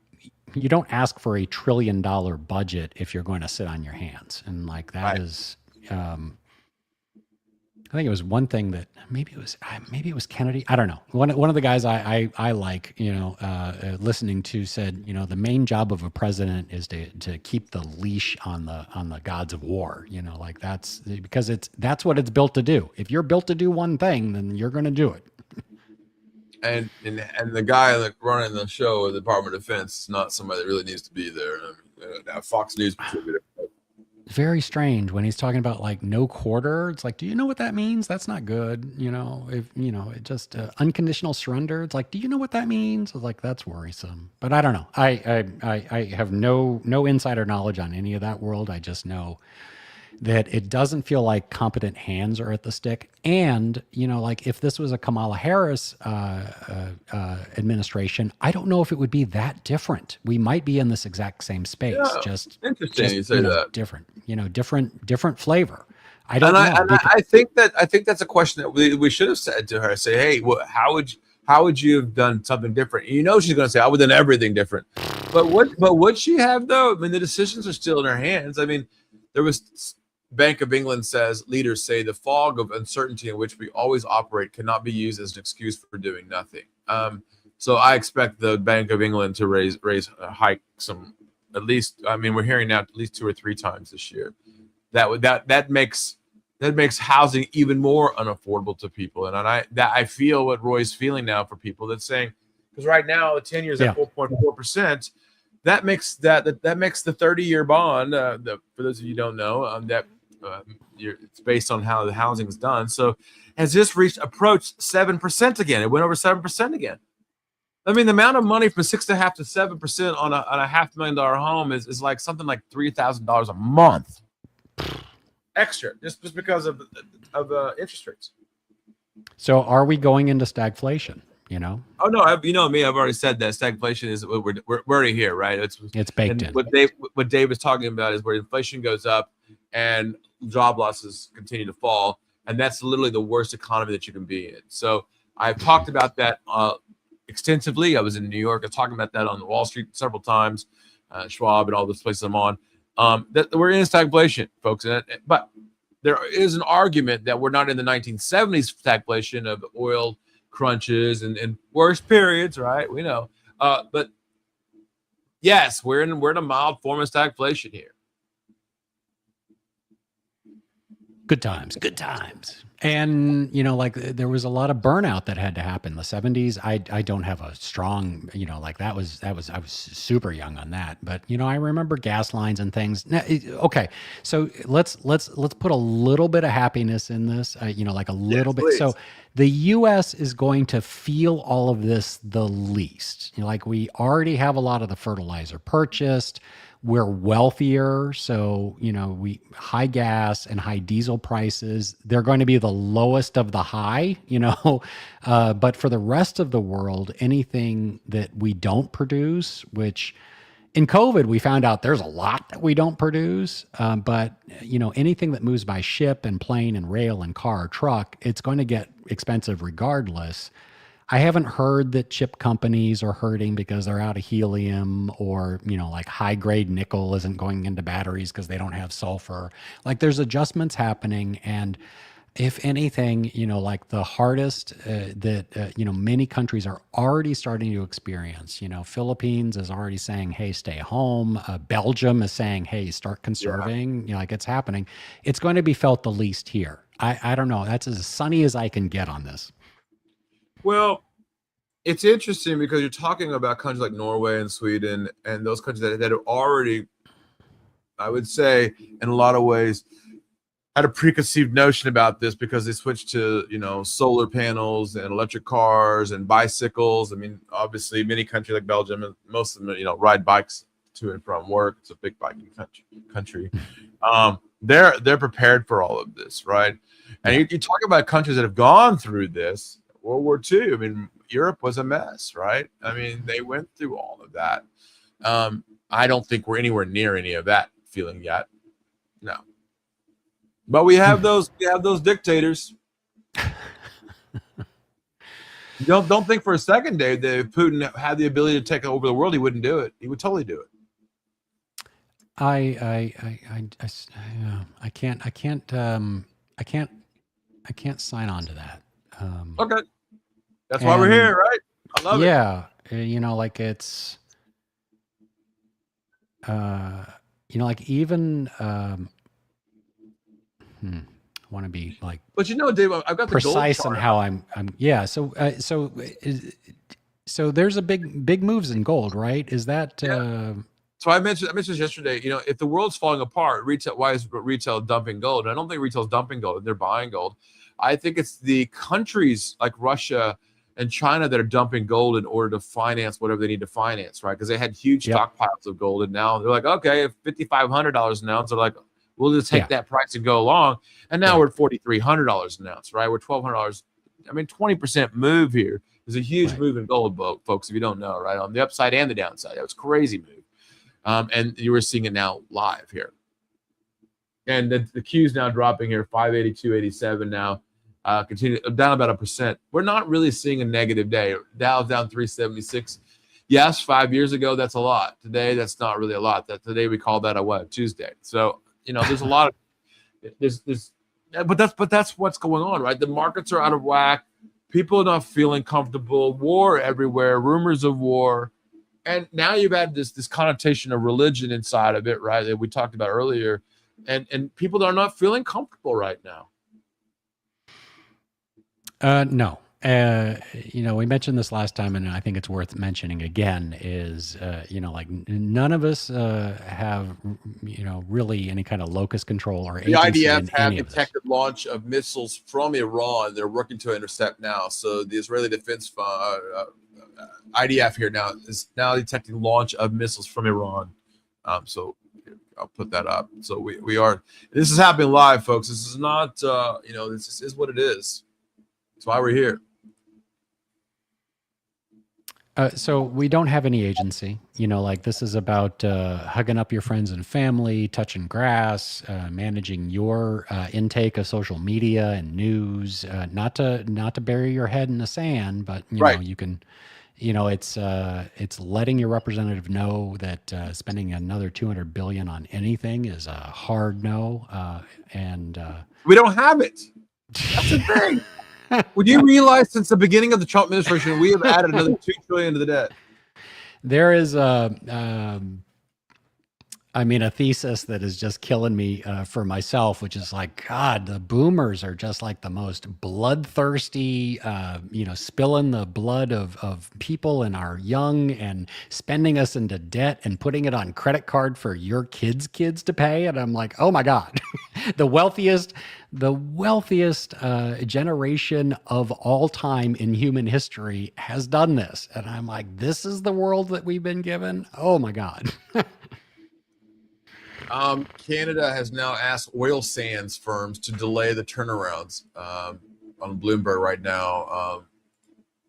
don't ask for $1 trillion budget if you're going to sit on your hands," and like that is. I think it was one thing that maybe it was Kennedy. I don't know. One of the guys I like, listening to said, the main job of a president is to keep the leash on the gods of war. Like that's because that's what it's built to do. If you're built to do one thing, then you're going to do it. And the guy that running the show at the Department of Defense is not somebody that really needs to be there. Now Fox News contributor. Very strange when he's talking about like no quarter. It's like, do you know what that means? That's not good. It just unconditional surrender. It's like, do you know what that means? It's like, that's worrisome. But I don't know. I have no insider knowledge on any of that world. I just know that it doesn't feel like competent hands are at the stick. And, like if this was a Kamala Harris administration, I don't know if it would be that different. We might be in this exact same space. Yeah, just interesting you say that. Different flavor. I don't know. I think that's a question that we should have said to her. Say, hey, how would you have done something different? She's going to say, I would have done everything different. But would she have though? I mean, the decisions are still in her hands. I mean, there was Bank of England leaders say the fog of uncertainty in which we always operate cannot be used as an excuse for doing nothing. So I expect the Bank of England to hike some, at least. I mean, we're hearing now at least 2 or 3 times this year. That makes housing even more unaffordable to people. And I feel what Roy's feeling now for people that's saying, because right now the 10 years at 4.4%. That makes the 30-year bond. For those of you who don't know, it's based on how the housing is done. So has this approached 7% again? It went over 7% again. I mean, the amount of money from 6.5% to 7% on a $500,000 home is like something like $3,000 a month extra, just because of interest rates. So are we going into stagflation? Oh no, you know me. I've already said that stagflation is we're already here, right? It's baked in. What Dave was talking about is where inflation goes up and job losses continue to fall, and that's literally the worst economy that you can be in. So I've talked about that extensively. I was in New York. I was talking about that on Wall Street several times, Schwab and all those places I'm on. That we're in stagflation, folks. But there is an argument that we're not in the 1970s stagflation of oil crunches and worse periods, right? We know. But yes, we're in a mild form of stagflation here. Good times. And, like there was a lot of burnout that had to happen in the 70s. I don't have a strong, like I was super young on that. But, I remember gas lines and things. Now, okay. So let's put a little bit of happiness in this, like a little bit. Please. So the U.S. is going to feel all of this the least. Like we already have a lot of the fertilizer purchased. We're wealthier, so we high gas and high diesel prices. They're going to be the lowest of the high, But for the rest of the world, anything that we don't produce, which in COVID we found out there's a lot that we don't produce, but anything that moves by ship and plane and rail and car or truck, it's going to get expensive regardless. I haven't heard that chip companies are hurting because they're out of helium or, like high grade nickel isn't going into batteries because they don't have sulfur. Like there's adjustments happening. And if anything, like the hardest that, many countries are already starting to experience, Philippines is already saying, hey, stay home. Belgium is saying, hey, start conserving, like it's happening. It's going to be felt the least here. I don't know. That's as sunny as I can get on this. Well, it's interesting because you're talking about countries like Norway and Sweden and those countries that have already, I would say, in a lot of ways, had a preconceived notion about this because they switched to, solar panels and electric cars and bicycles. I mean, obviously, many countries like Belgium, and most of them, ride bikes to and from work. It's a big biking country. They're prepared for all of this, right? And you talk about countries that have gone through this. World War II. I mean, Europe was a mess, right? I mean, they went through all of that. I don't think we're anywhere near any of that feeling yet. No. But we have those dictators. Don't think for a second, Dave, that if Putin had the ability to take over the world, he wouldn't do it. He would totally do it. I can't I can't sign on to that. Okay, that's why we're here, right? I love it. Yeah, like it's, like even want to be like But Dave, I've got the precise gold in chart. how I'm yeah. So there's a big moves in gold, right? Is that So I mentioned this yesterday. If the world's falling apart, why is retail dumping gold? And I don't think retail's dumping gold; they're buying gold. I think it's the countries like Russia and China that are dumping gold in order to finance whatever they need to finance, right? Because they had huge stockpiles of gold, and now they're like, okay, if $5,500 an ounce, they're like, we'll just take that price and go along. And now we're at $4,300 an ounce, right? We're $1,200. I mean, 20% move here. There's a huge move in gold, folks. If you don't know, right, on the upside and the downside, that was a crazy move. And you were seeing it now live here. And the Q's now dropping here, 582.87 now. Continue down about 1%. We're not really seeing a negative day. Dow's down 376. Yes, 5 years ago, that's a lot. Today, that's not really a lot. Today we call that a Tuesday. So, there's a lot of but that's what's going on, right? The markets are out of whack. People are not feeling comfortable. War everywhere, rumors of war. And now you've had this connotation of religion inside of it, right? That we talked about earlier. And people are not feeling comfortable right now. No. We mentioned this last time, and I think it's worth mentioning again, is, like none of us have, really any kind of locus control or agency. The IDF have detected launch of missiles from Iran. They're working to intercept now. So the Israeli Defense IDF here now is now detecting launch of missiles from Iran. So I'll put that up. So we are, this is happening live, folks. This is not, this is what it is. That's why we're here. So we don't have any agency, like this is about hugging up your friends and family, touching grass, managing your intake of social media and news, not to bury your head in the sand, but you can, it's letting your representative know that spending another $200 billion on anything is a hard no, and we don't have it. That's the thing. Would you realize since the beginning of the Trump administration, we have added another $2 trillion to the debt? There is a thesis that is just killing me for myself, which is like, God, the boomers are just like the most bloodthirsty, spilling the blood of people and our young and spending us into debt and putting it on credit card for your kids to pay. And I'm like, oh my God, the wealthiest generation of all time in human history has done this. And I'm like, this is the world that we've been given. Oh my God. Canada has now asked oil sands firms to delay the turnarounds on Bloomberg right now,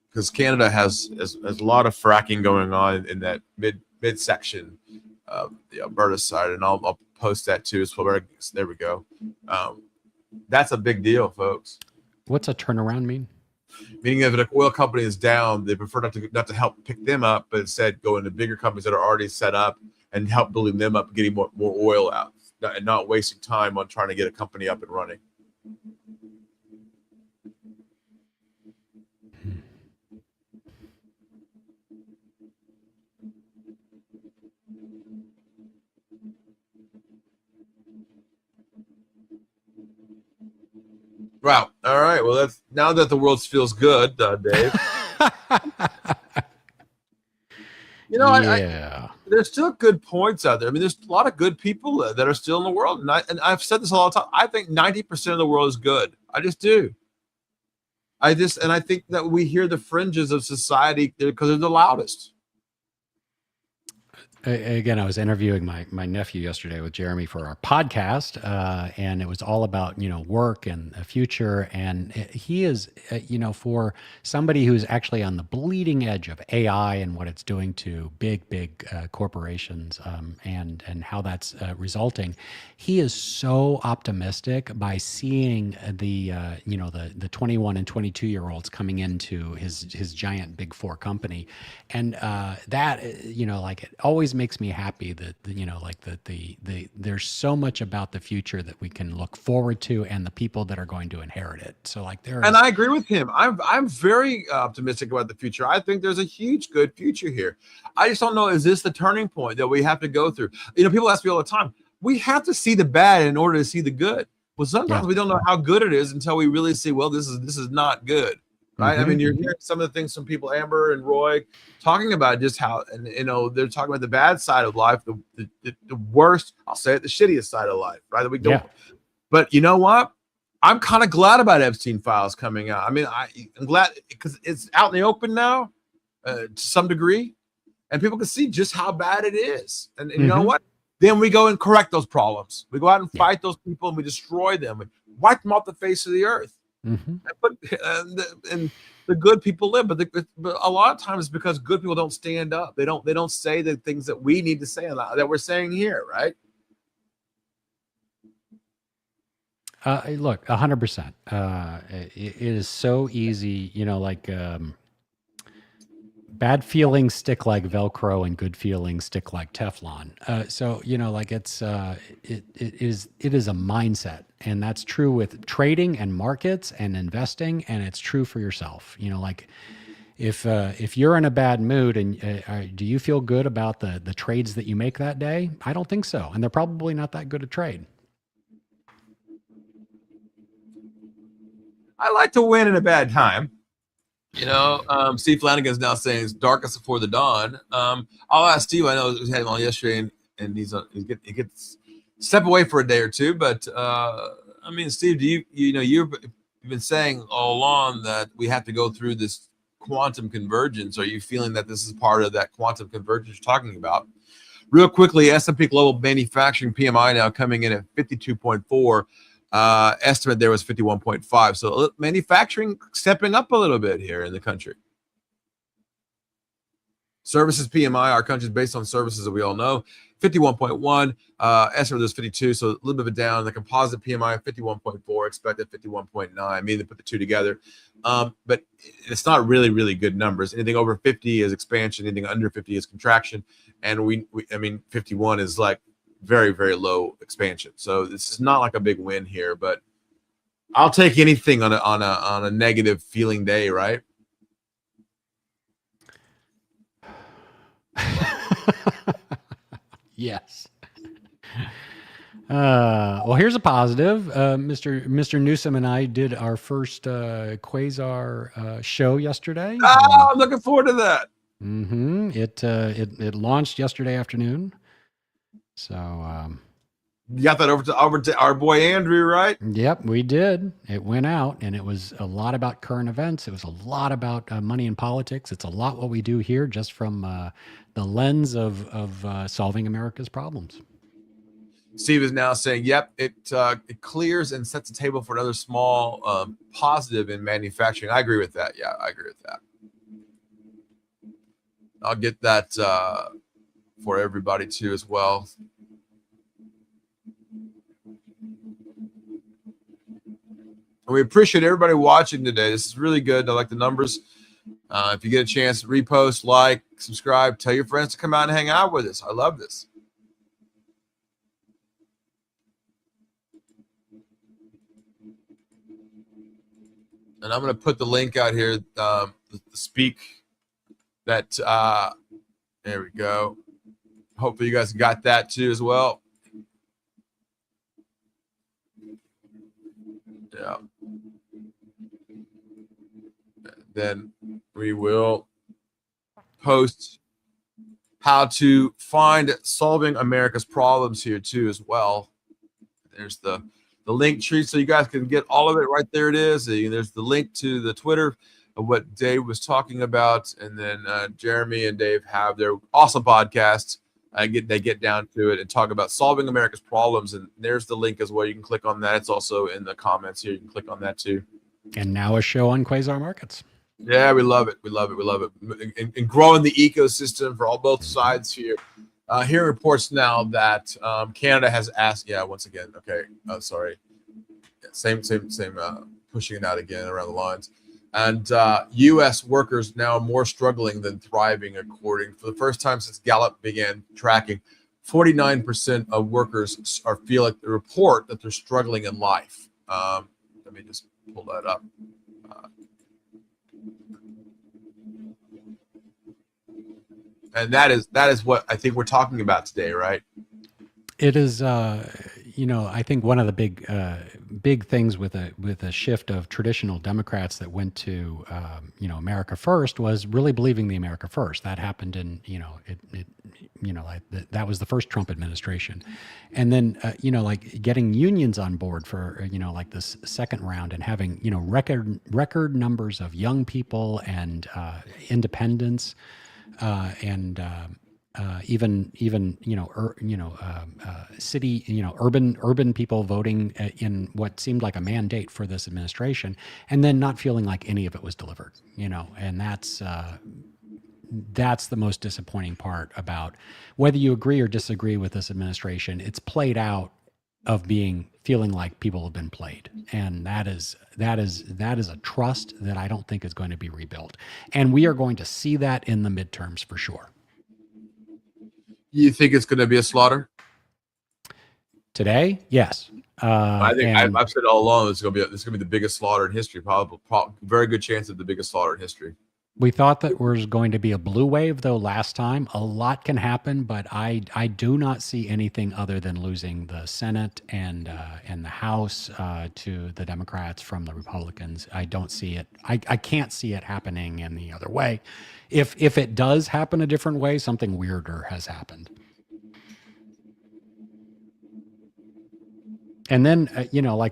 because Canada has a lot of fracking going on in that midsection of the Alberta side, and I'll post that too as well. There we go. That's a big deal, folks. What's a turnaround mean? Meaning if an oil company is down, they prefer not to help pick them up, but instead go into bigger companies that are already set up and help building them up, getting more oil out, and not wasting time on trying to get a company up and running. Wow. All right. Well, that's now that the world feels good, Dave. There's still good points out there. I mean, there's a lot of good people that are still in the world, and I've said this a lot of time. I think 90% of the world is good. I just do. I think that we hear the fringes of society because they're the loudest. Again, I was interviewing my nephew yesterday with Jeremy for our podcast, and it was all about, work and the future. And he is, for somebody who's actually on the bleeding edge of AI and what it's doing to big corporations, and how that's resulting, he is so optimistic by seeing the 21 and 22-year-olds coming into his giant Big Four company, and that, like it always makes me happy that like the there's so much about the future that we can look forward to, and the people that are going to inherit it. So like And I agree with him. I'm very optimistic about the future. I think there's a huge good future here. I just don't know, is this the turning point that we have to go through? People ask me all the time, we have to see the bad in order to see the good. Well, sometimes we don't know how good it is until we really see, well, this is not good. Right. I mean, you're hearing some of the things from people, Amber and Roy, talking about just how, and they're talking about the bad side of life, the worst, I'll say it, the shittiest side of life, right? That we don't. But you know what? I'm kind of glad about Epstein Files coming out. I mean, I'm glad because it's out in the open now, to some degree, and people can see just how bad it is. And you know what? Then we go and correct those problems. We go out and fight those people, and we destroy them. We wipe them off the face of the earth. But and the good people live, but a lot of times it's because good people don't stand up. They don't say the things that we need to say that we're saying here, right? Look, 100%. It is so easy, bad feelings stick like Velcro and good feelings stick like Teflon. So it is a mindset, and that's true with trading and markets and investing, and it's true for yourself. If you're in a bad mood, and do you feel good about the trades that you make that day? I don't think so, and they're probably not that good a trade. I like to win in a bad time. Steve Flanagan's now saying it's darkest before the dawn. I'll ask Steve. I know we had him on yesterday, and he gets step away for a day or two. But I mean, Steve, you've been saying all along that we have to go through this quantum convergence. Are you feeling that this is part of that quantum convergence you're talking about? Real quickly, S&P Global Manufacturing PMI now coming in at 52.4. Estimate there was 51.5. So manufacturing stepping up a little bit here in the country. Services PMI, our country is based on services that we all know, 51.1. Estimate was 52, so a little bit of a down. The composite PMI 51.4, expected 51.9. Meaning to put the two together, but it's not really, really good numbers. Anything over 50 is expansion. Anything under 50 is contraction. And I mean, 51 is like very, very low expansion. So this is not like a big win here, but I'll take anything on a negative feeling day, right? Yes. Well, here's a positive. Mr. Newsom and I did our first Quasar show yesterday. Oh, I'm looking forward to that. It launched yesterday afternoon. So you got that over to our boy Andrew, right? Yep, we did. It went out, and it was a lot about current events. It was a lot about money and politics. It's a lot what we do here, just from the lens of solving America's problems. Steve is now saying, "Yep, it clears and sets the table for another small positive in manufacturing." I agree with that. Yeah, I agree with that. I'll get that for everybody too as well. We appreciate everybody watching today. This is really good. I like the numbers. If you get a chance, repost, like, subscribe, tell your friends to come out and hang out with us. I love this. And I'm going to put the link out here, the speak that, there we go. Hopefully you guys got that too as well. Yeah. Then we will post how to find solving America's problems here too as well. There's the link tree, so you guys can get all of it right there. It is. There's the link to the Twitter of what Dave was talking about, and then Jeremy and Dave have their awesome podcasts. They get down to it and talk about solving America's problems, and there's the link as well. You can click on that. It's also in the comments here. You can click on that too. And now a show on Quasar Markets. Yeah, we love it. We love it. We love it. And growing the ecosystem for both sides here. Hearing reports now that Canada has asked. Yeah, once again. Okay. Sorry. Yeah, same. Pushing it out again around the lines. And U.S. workers now more struggling than thriving, according for the first time since Gallup began tracking. 49% of workers feel like they report that they're struggling in life. Let me just pull that up. And that is what I think we're talking about today, right? It is, I think one of the big things with a shift of traditional Democrats that went to, America First was really believing the America First. That happened in, that was the first Trump administration, and then, getting unions on board for, this second round and having, record numbers of young people and independents, and even city, urban people voting in what seemed like a mandate for this administration, and then not feeling like any of it was delivered, and that's the most disappointing part about whether you agree or disagree with this administration. It's played out of feeling like people have been played, and that is a trust that I don't think is going to be rebuilt, and we are going to see that in the midterms for sure. You think it's going to be a slaughter today? Yes. I think I've said all along it's going to be the biggest slaughter in history. Probably very good chance of the biggest slaughter in history. We thought that there was going to be a blue wave, though, last time. A lot can happen, but I do not see anything other than losing the Senate and the House to the Democrats from the Republicans. I don't see it. I can't see it happening any other way. If it does happen a different way, something weirder has happened. And then,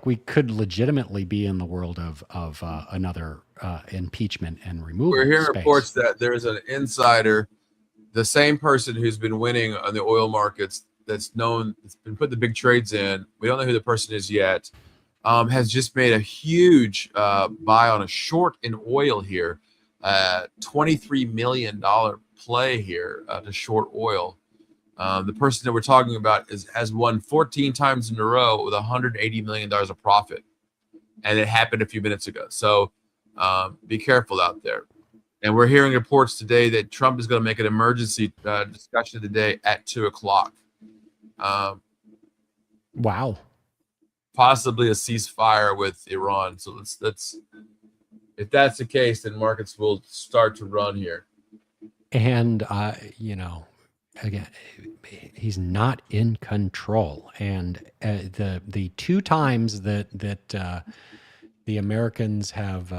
we could legitimately be in the world of another impeachment and removal. We're hearing reports that there's an insider, the same person who's been winning on the oil markets, that's been putting the big trades in. We don't know who the person is yet. Has just made a huge buy on a short in oil here, $23 million play here to short oil. The person that we're talking about has won 14 times in a row with $180 million of profit. And it happened a few minutes ago. So be careful out there. And we're hearing reports today that Trump is going to make an emergency discussion today at 2:00. Wow. Possibly a ceasefire with Iran. So let's if that's the case, then markets will start to run here. And, again, he's not in control. And the two times that the Americans have,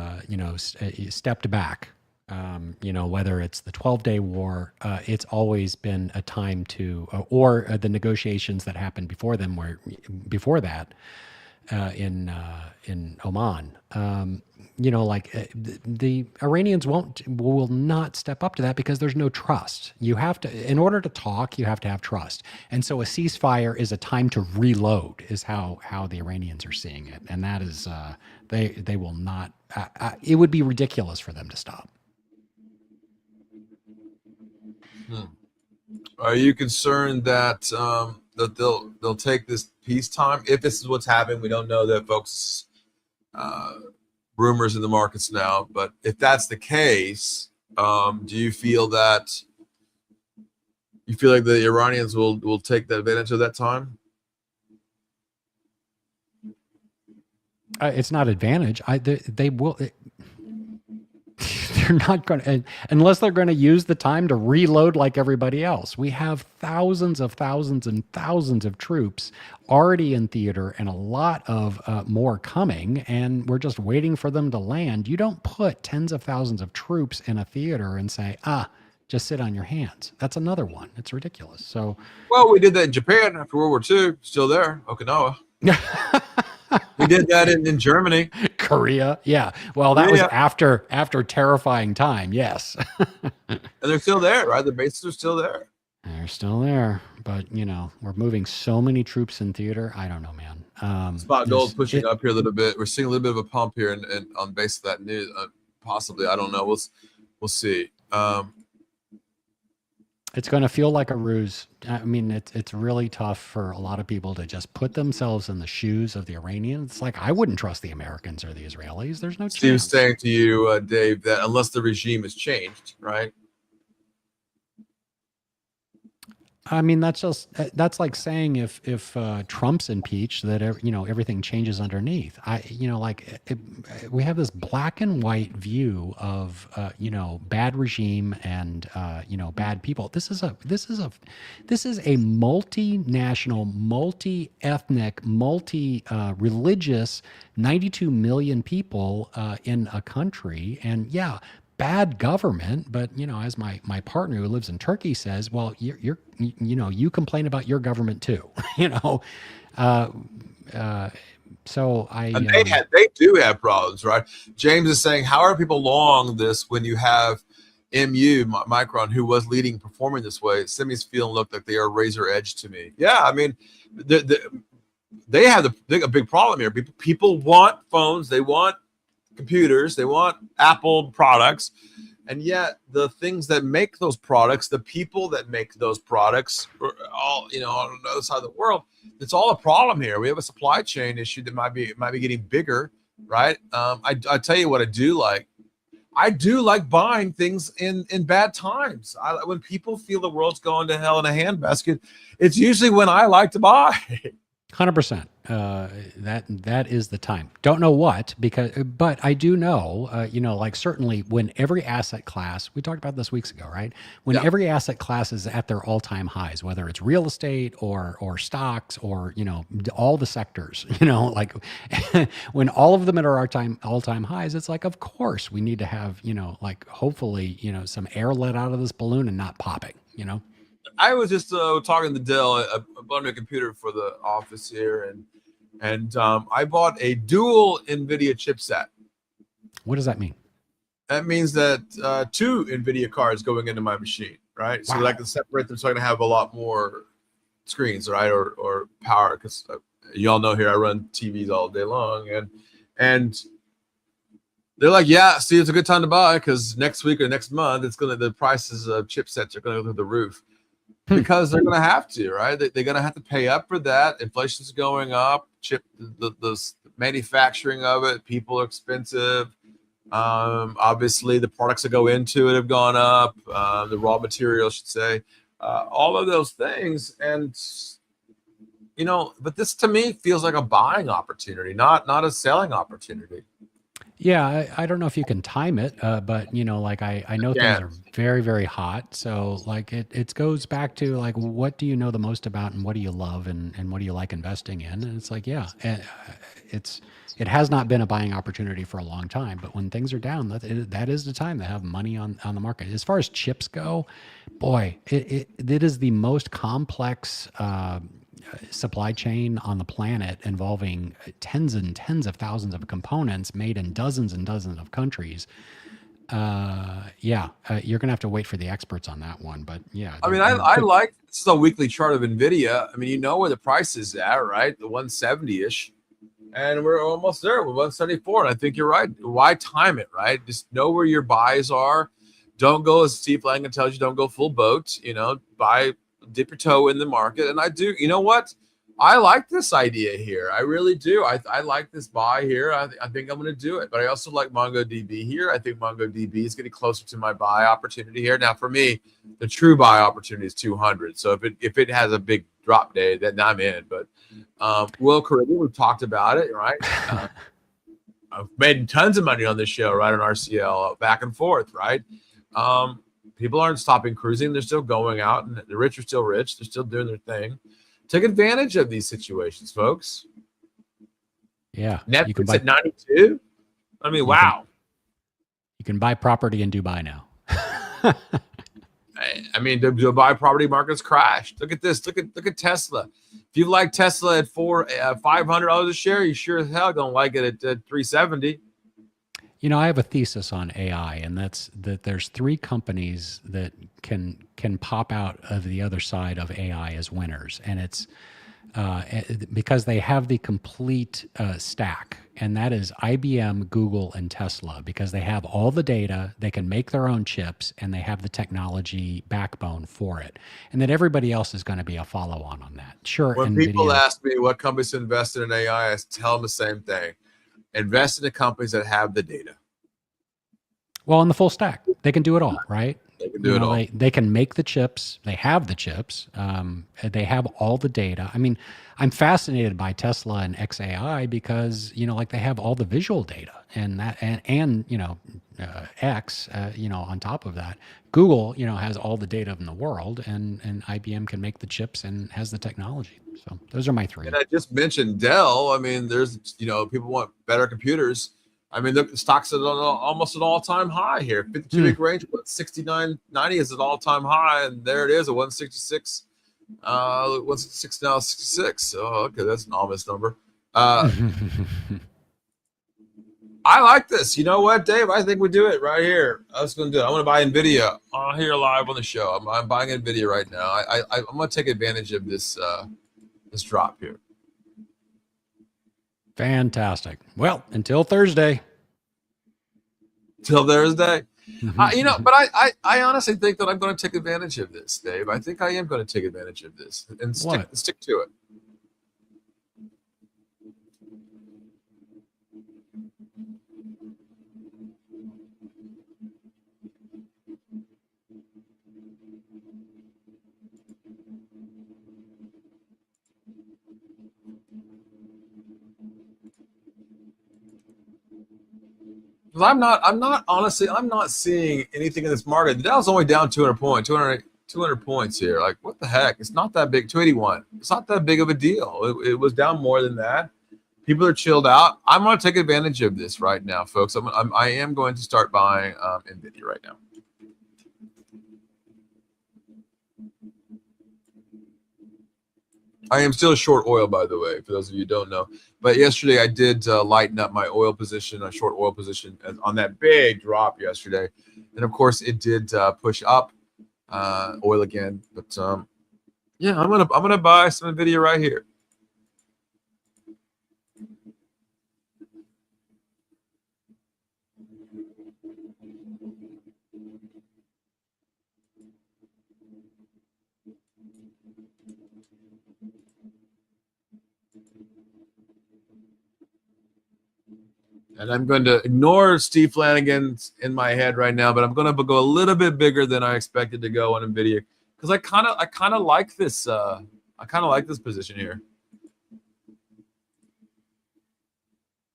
stepped back, whether it's the 12-day war, it's always been a time to, or the negotiations that happened before that in Oman. The Iranians will not step up to that because there's no trust. You have to, in order to talk, you have to have trust. And so a ceasefire is a time to reload, is how the Iranians are seeing it. And that is, they will not, it would be ridiculous for them to stop. Are you concerned that that they'll take this peacetime? If this is what's happening, we don't know that, folks. Rumors in the markets now, but if that's the case, do you feel like the Iranians will take the advantage of that time? It's not advantage. They will. They're not going to, unless they're going to use the time to reload like everybody else. We have thousands and thousands of troops already in theater and a lot of more coming, and we're just waiting for them to land. You don't put tens of thousands of troops in a theater and say, just sit on your hands. That's another one. It's ridiculous. So, well, we did that in Japan after World War II. Still there, Okinawa. We did that in Germany. Korea. Yeah. Well, that was after terrifying time. Yes. And they're still there, right? The bases are still there. They're still there. But, we're moving so many troops in theater. I don't know, man. Spot gold pushing up here a little bit. We're seeing a little bit of a pump here and on base of that news. Possibly. I don't know. We'll see. It's going to feel like a ruse. I mean, it's really tough for a lot of people to just put themselves in the shoes of the Iranians. It's like I wouldn't trust the Americans or the Israelis. There's no Steve was chance. saying to you, Dave, that unless the regime has changed, right? I mean, that's like saying if Trump's impeached, that everything changes underneath. We have this black and white view of bad regime and bad people. This is a multinational, multi-ethnic, multi-religious 92 million people in a country, and yeah, bad government. But as my partner who lives in Turkey says, well, you complain about your government too. uh, so And they do have problems, right? James is saying, how are people along this when you have Micron, who was leading performing this way? Simi's feel and look like they are razor edge to me. Yeah, I mean, they have a big problem here. People want phones, they want computers, they want Apple products, and yet the things that make those products, the people that make those products, are all on the other side of the world. It's all a problem here. We have a supply chain issue that might be getting bigger, right? I tell you what I do like. I do like buying things in bad times. When people feel the world's going to hell in a handbasket, it's usually when I like to buy. 100%. That is the time. Don't know what, but I do know, like certainly when every asset class, we talked about this weeks ago, right? When every asset class is at their all-time highs, whether it's real estate or stocks or, all the sectors, like when all of them at our all-time highs, it's like, of course we need to have, like hopefully, some air let out of this balloon and not popping, I was just talking to Dell. I bought a computer for the office here, and I bought a dual NVIDIA chipset. What does that mean? That means that 2 NVIDIA cards going into my machine, right? So that I can separate them, so I can have a lot more screens, right, or power. Because y'all know here I run TVs all day long, and they're like, yeah, see, it's a good time to buy because next week or next month the prices of chipsets are going to go through the roof. Because they're going to have to, right? They're going to have to pay up for that. Inflation's going up. The manufacturing of it, people are expensive. Obviously, the products that go into it have gone up. The raw material, I should say. All of those things, and but this to me feels like a buying opportunity, not a selling opportunity. Yeah, I don't know if you can time it, but like I know things are very, very hot. So like it goes back to like, what do you know the most about, and what do you love, and what do you like investing in? And it's like, yeah, it has not been a buying opportunity for a long time, but when things are down, that is the time to have money on the market. As far as chips go, boy, it is the most complex supply chain on the planet, involving tens and tens of thousands of components made in dozens and dozens of countries. You're gonna have to wait for the experts on that one, but yeah. I mean, I like, this is a weekly chart of NVIDIA. I mean, where the price is at, right? The 170-ish, and we're almost there. We're 174, and I think you're right. Why time it, right? Just know where your buys are. Don't go, as Steve Langan tells you, don't go full boat. Dip your toe in the market. And I do, what? I like this idea here. I really do. I like this buy here. I think I'm going to do it. But I also like MongoDB here. I think MongoDB is getting closer to my buy opportunity here. Now, for me, the true buy opportunity is 200. So if it has a big drop day, then I'm in. But Will Caribbean, we've talked about it, right? I've made tons of money on this show, right, on RCL, back and forth, right? People aren't stopping cruising. They're still going out, and the rich are still rich. They're still doing their thing. Take advantage of these situations, folks. Yeah. Netflix at 92. I mean, wow. You can buy property in Dubai now. I mean, the Dubai property market's crashed. Look at this. Look at Tesla. If you like Tesla at $500 a share, you sure as hell don't like it at 370. I have a thesis on AI, and that's that there's 3 companies that can pop out of the other side of AI as winners, and it's because they have the complete stack, and that is IBM, Google, and Tesla, because they have all the data, they can make their own chips, and they have the technology backbone for it. And that everybody else is going to be a follow-on on that. Sure. When people ask me what companies to invest in AI, I tell them the same thing. Invest in the companies that have the data. Well, in the full stack, they can do it all, right? They can do it all. They can make the chips. They have the chips. They have all the data. I mean, I'm fascinated by Tesla and XAI because, like they have all the visual data and X, on top of that. Google, has all the data in the world, and IBM can make the chips and has the technology. So those are my three. And I just mentioned Dell. I mean, there's, people want better computers. I mean, the stock's at almost an all-time high here. 52-week range, 69.90 is an all-time high, and there it is at 166. 166 now, 66. Oh, okay, that's an ominous number. I like this. You know what, Dave? I think we do it right here. I was going to do it. I'm going to buy NVIDIA here live on the show. I'm buying NVIDIA right now. I'm going to take advantage of this this drop here. Fantastic. Well, until Thursday. Till Thursday. But I honestly think that I'm going to take advantage of this, Dave. I think I am going to take advantage of this and stick to it. I'm not seeing anything in this market. The Dow's only down 200 points here. Like, what the heck? It's not that big. 281. It's not that big of a deal. It was down more than that. People are chilled out. I'm going to take advantage of this right now, folks. I am going to start buying NVIDIA right now. I am still short oil, by the way, for those of you who don't know. But yesterday I did lighten up my oil position, a short oil position, on that big drop yesterday. And of course, it did push up oil again. But yeah, I'm gonna buy some NVIDIA right here. And I'm going to ignore Steve Flanagan in my head right now, but I'm going to go a little bit bigger than I expected to go on NVIDIA because I kind of like this. I kind of like this position here,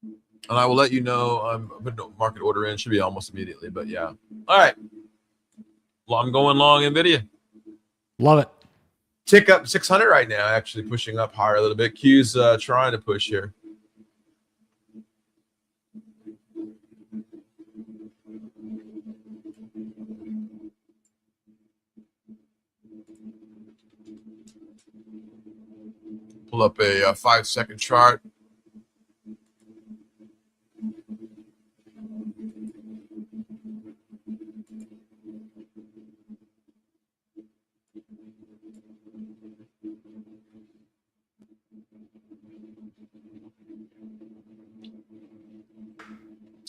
and I will let you know. I'm putting a market order in. Should be almost immediately, but yeah. All right. Well, I'm going long NVIDIA. Love it. Tick up 600 right now. Actually pushing up higher a little bit. Q's trying to push here. Pull up a 5-second chart.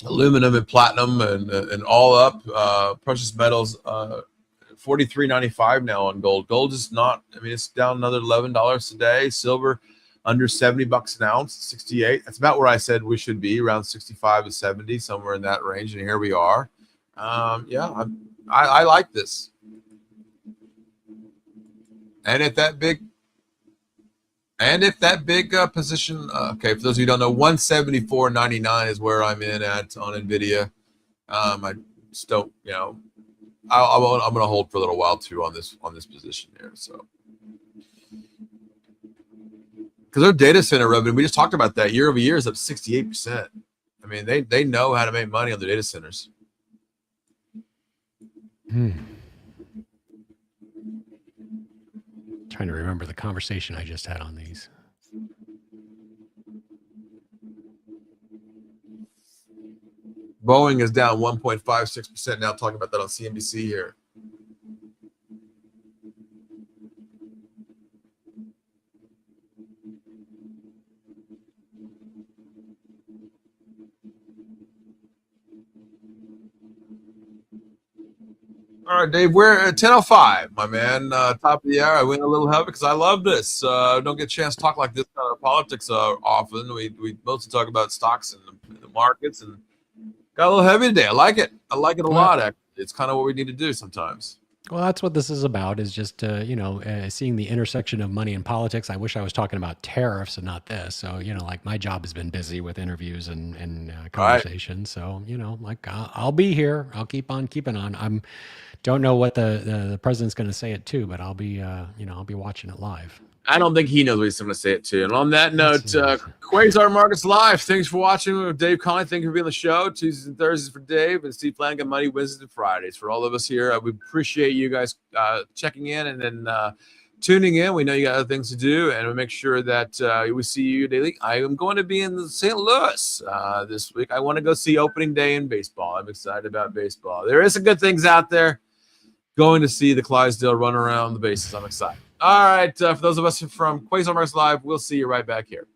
Aluminum and platinum and all up. Precious metals. 43.95 now on gold. Gold is not. I mean, it's down another $11 today. Silver under $70 an ounce, 68. That's about where I said we should be, around 65 to 70, somewhere in that range. And here we are. Yeah, I like this. And if that big position, okay, for those of you who don't know, 174.99 is where I'm in at on NVIDIA. I just don't, I'm going to hold for a little while too on this position here. So, because their data center revenue, we just talked about that, year over year is up 68%. I mean, they know how to make money on the data centers. Trying to remember the conversation I just had on these. Boeing is down 1.56% now, talking about that on CNBC here. All right, Dave, we're at 10:05, my man. Top of the hour. I went a little heavy because I love this. Don't get a chance to talk like this about politics often. We mostly talk about stocks and the markets, and got a little heavy today. I like it. I like it a lot, actually. It's kind of what we need to do sometimes. Well, that's what this is about, is just, seeing the intersection of money and politics. I wish I was talking about tariffs and not this. So, like my job has been busy with interviews and conversations. So, I'll be here. I'll keep on keeping on. Don't know what the president's going to say it too, but I'll be watching it live. I don't think he knows what he's going to say it to. And on that note, Quasar Markets Live. Thanks for watching with Dave Connolly. Thank you for being on the show. Tuesdays and Thursdays for Dave, and Steve Flanagan Money Wednesdays and Fridays for all of us here. We appreciate you guys checking in and then tuning in. We know you got other things to do, and we'll make sure that we see you daily. I am going to be in St. Louis this week. I want to go see opening day in baseball. I'm excited about baseball. There is some good things out there. Going to see the Clydesdale run around the bases. I'm excited. All right. For those of us from Quasar Markets Live, we'll see you right back here.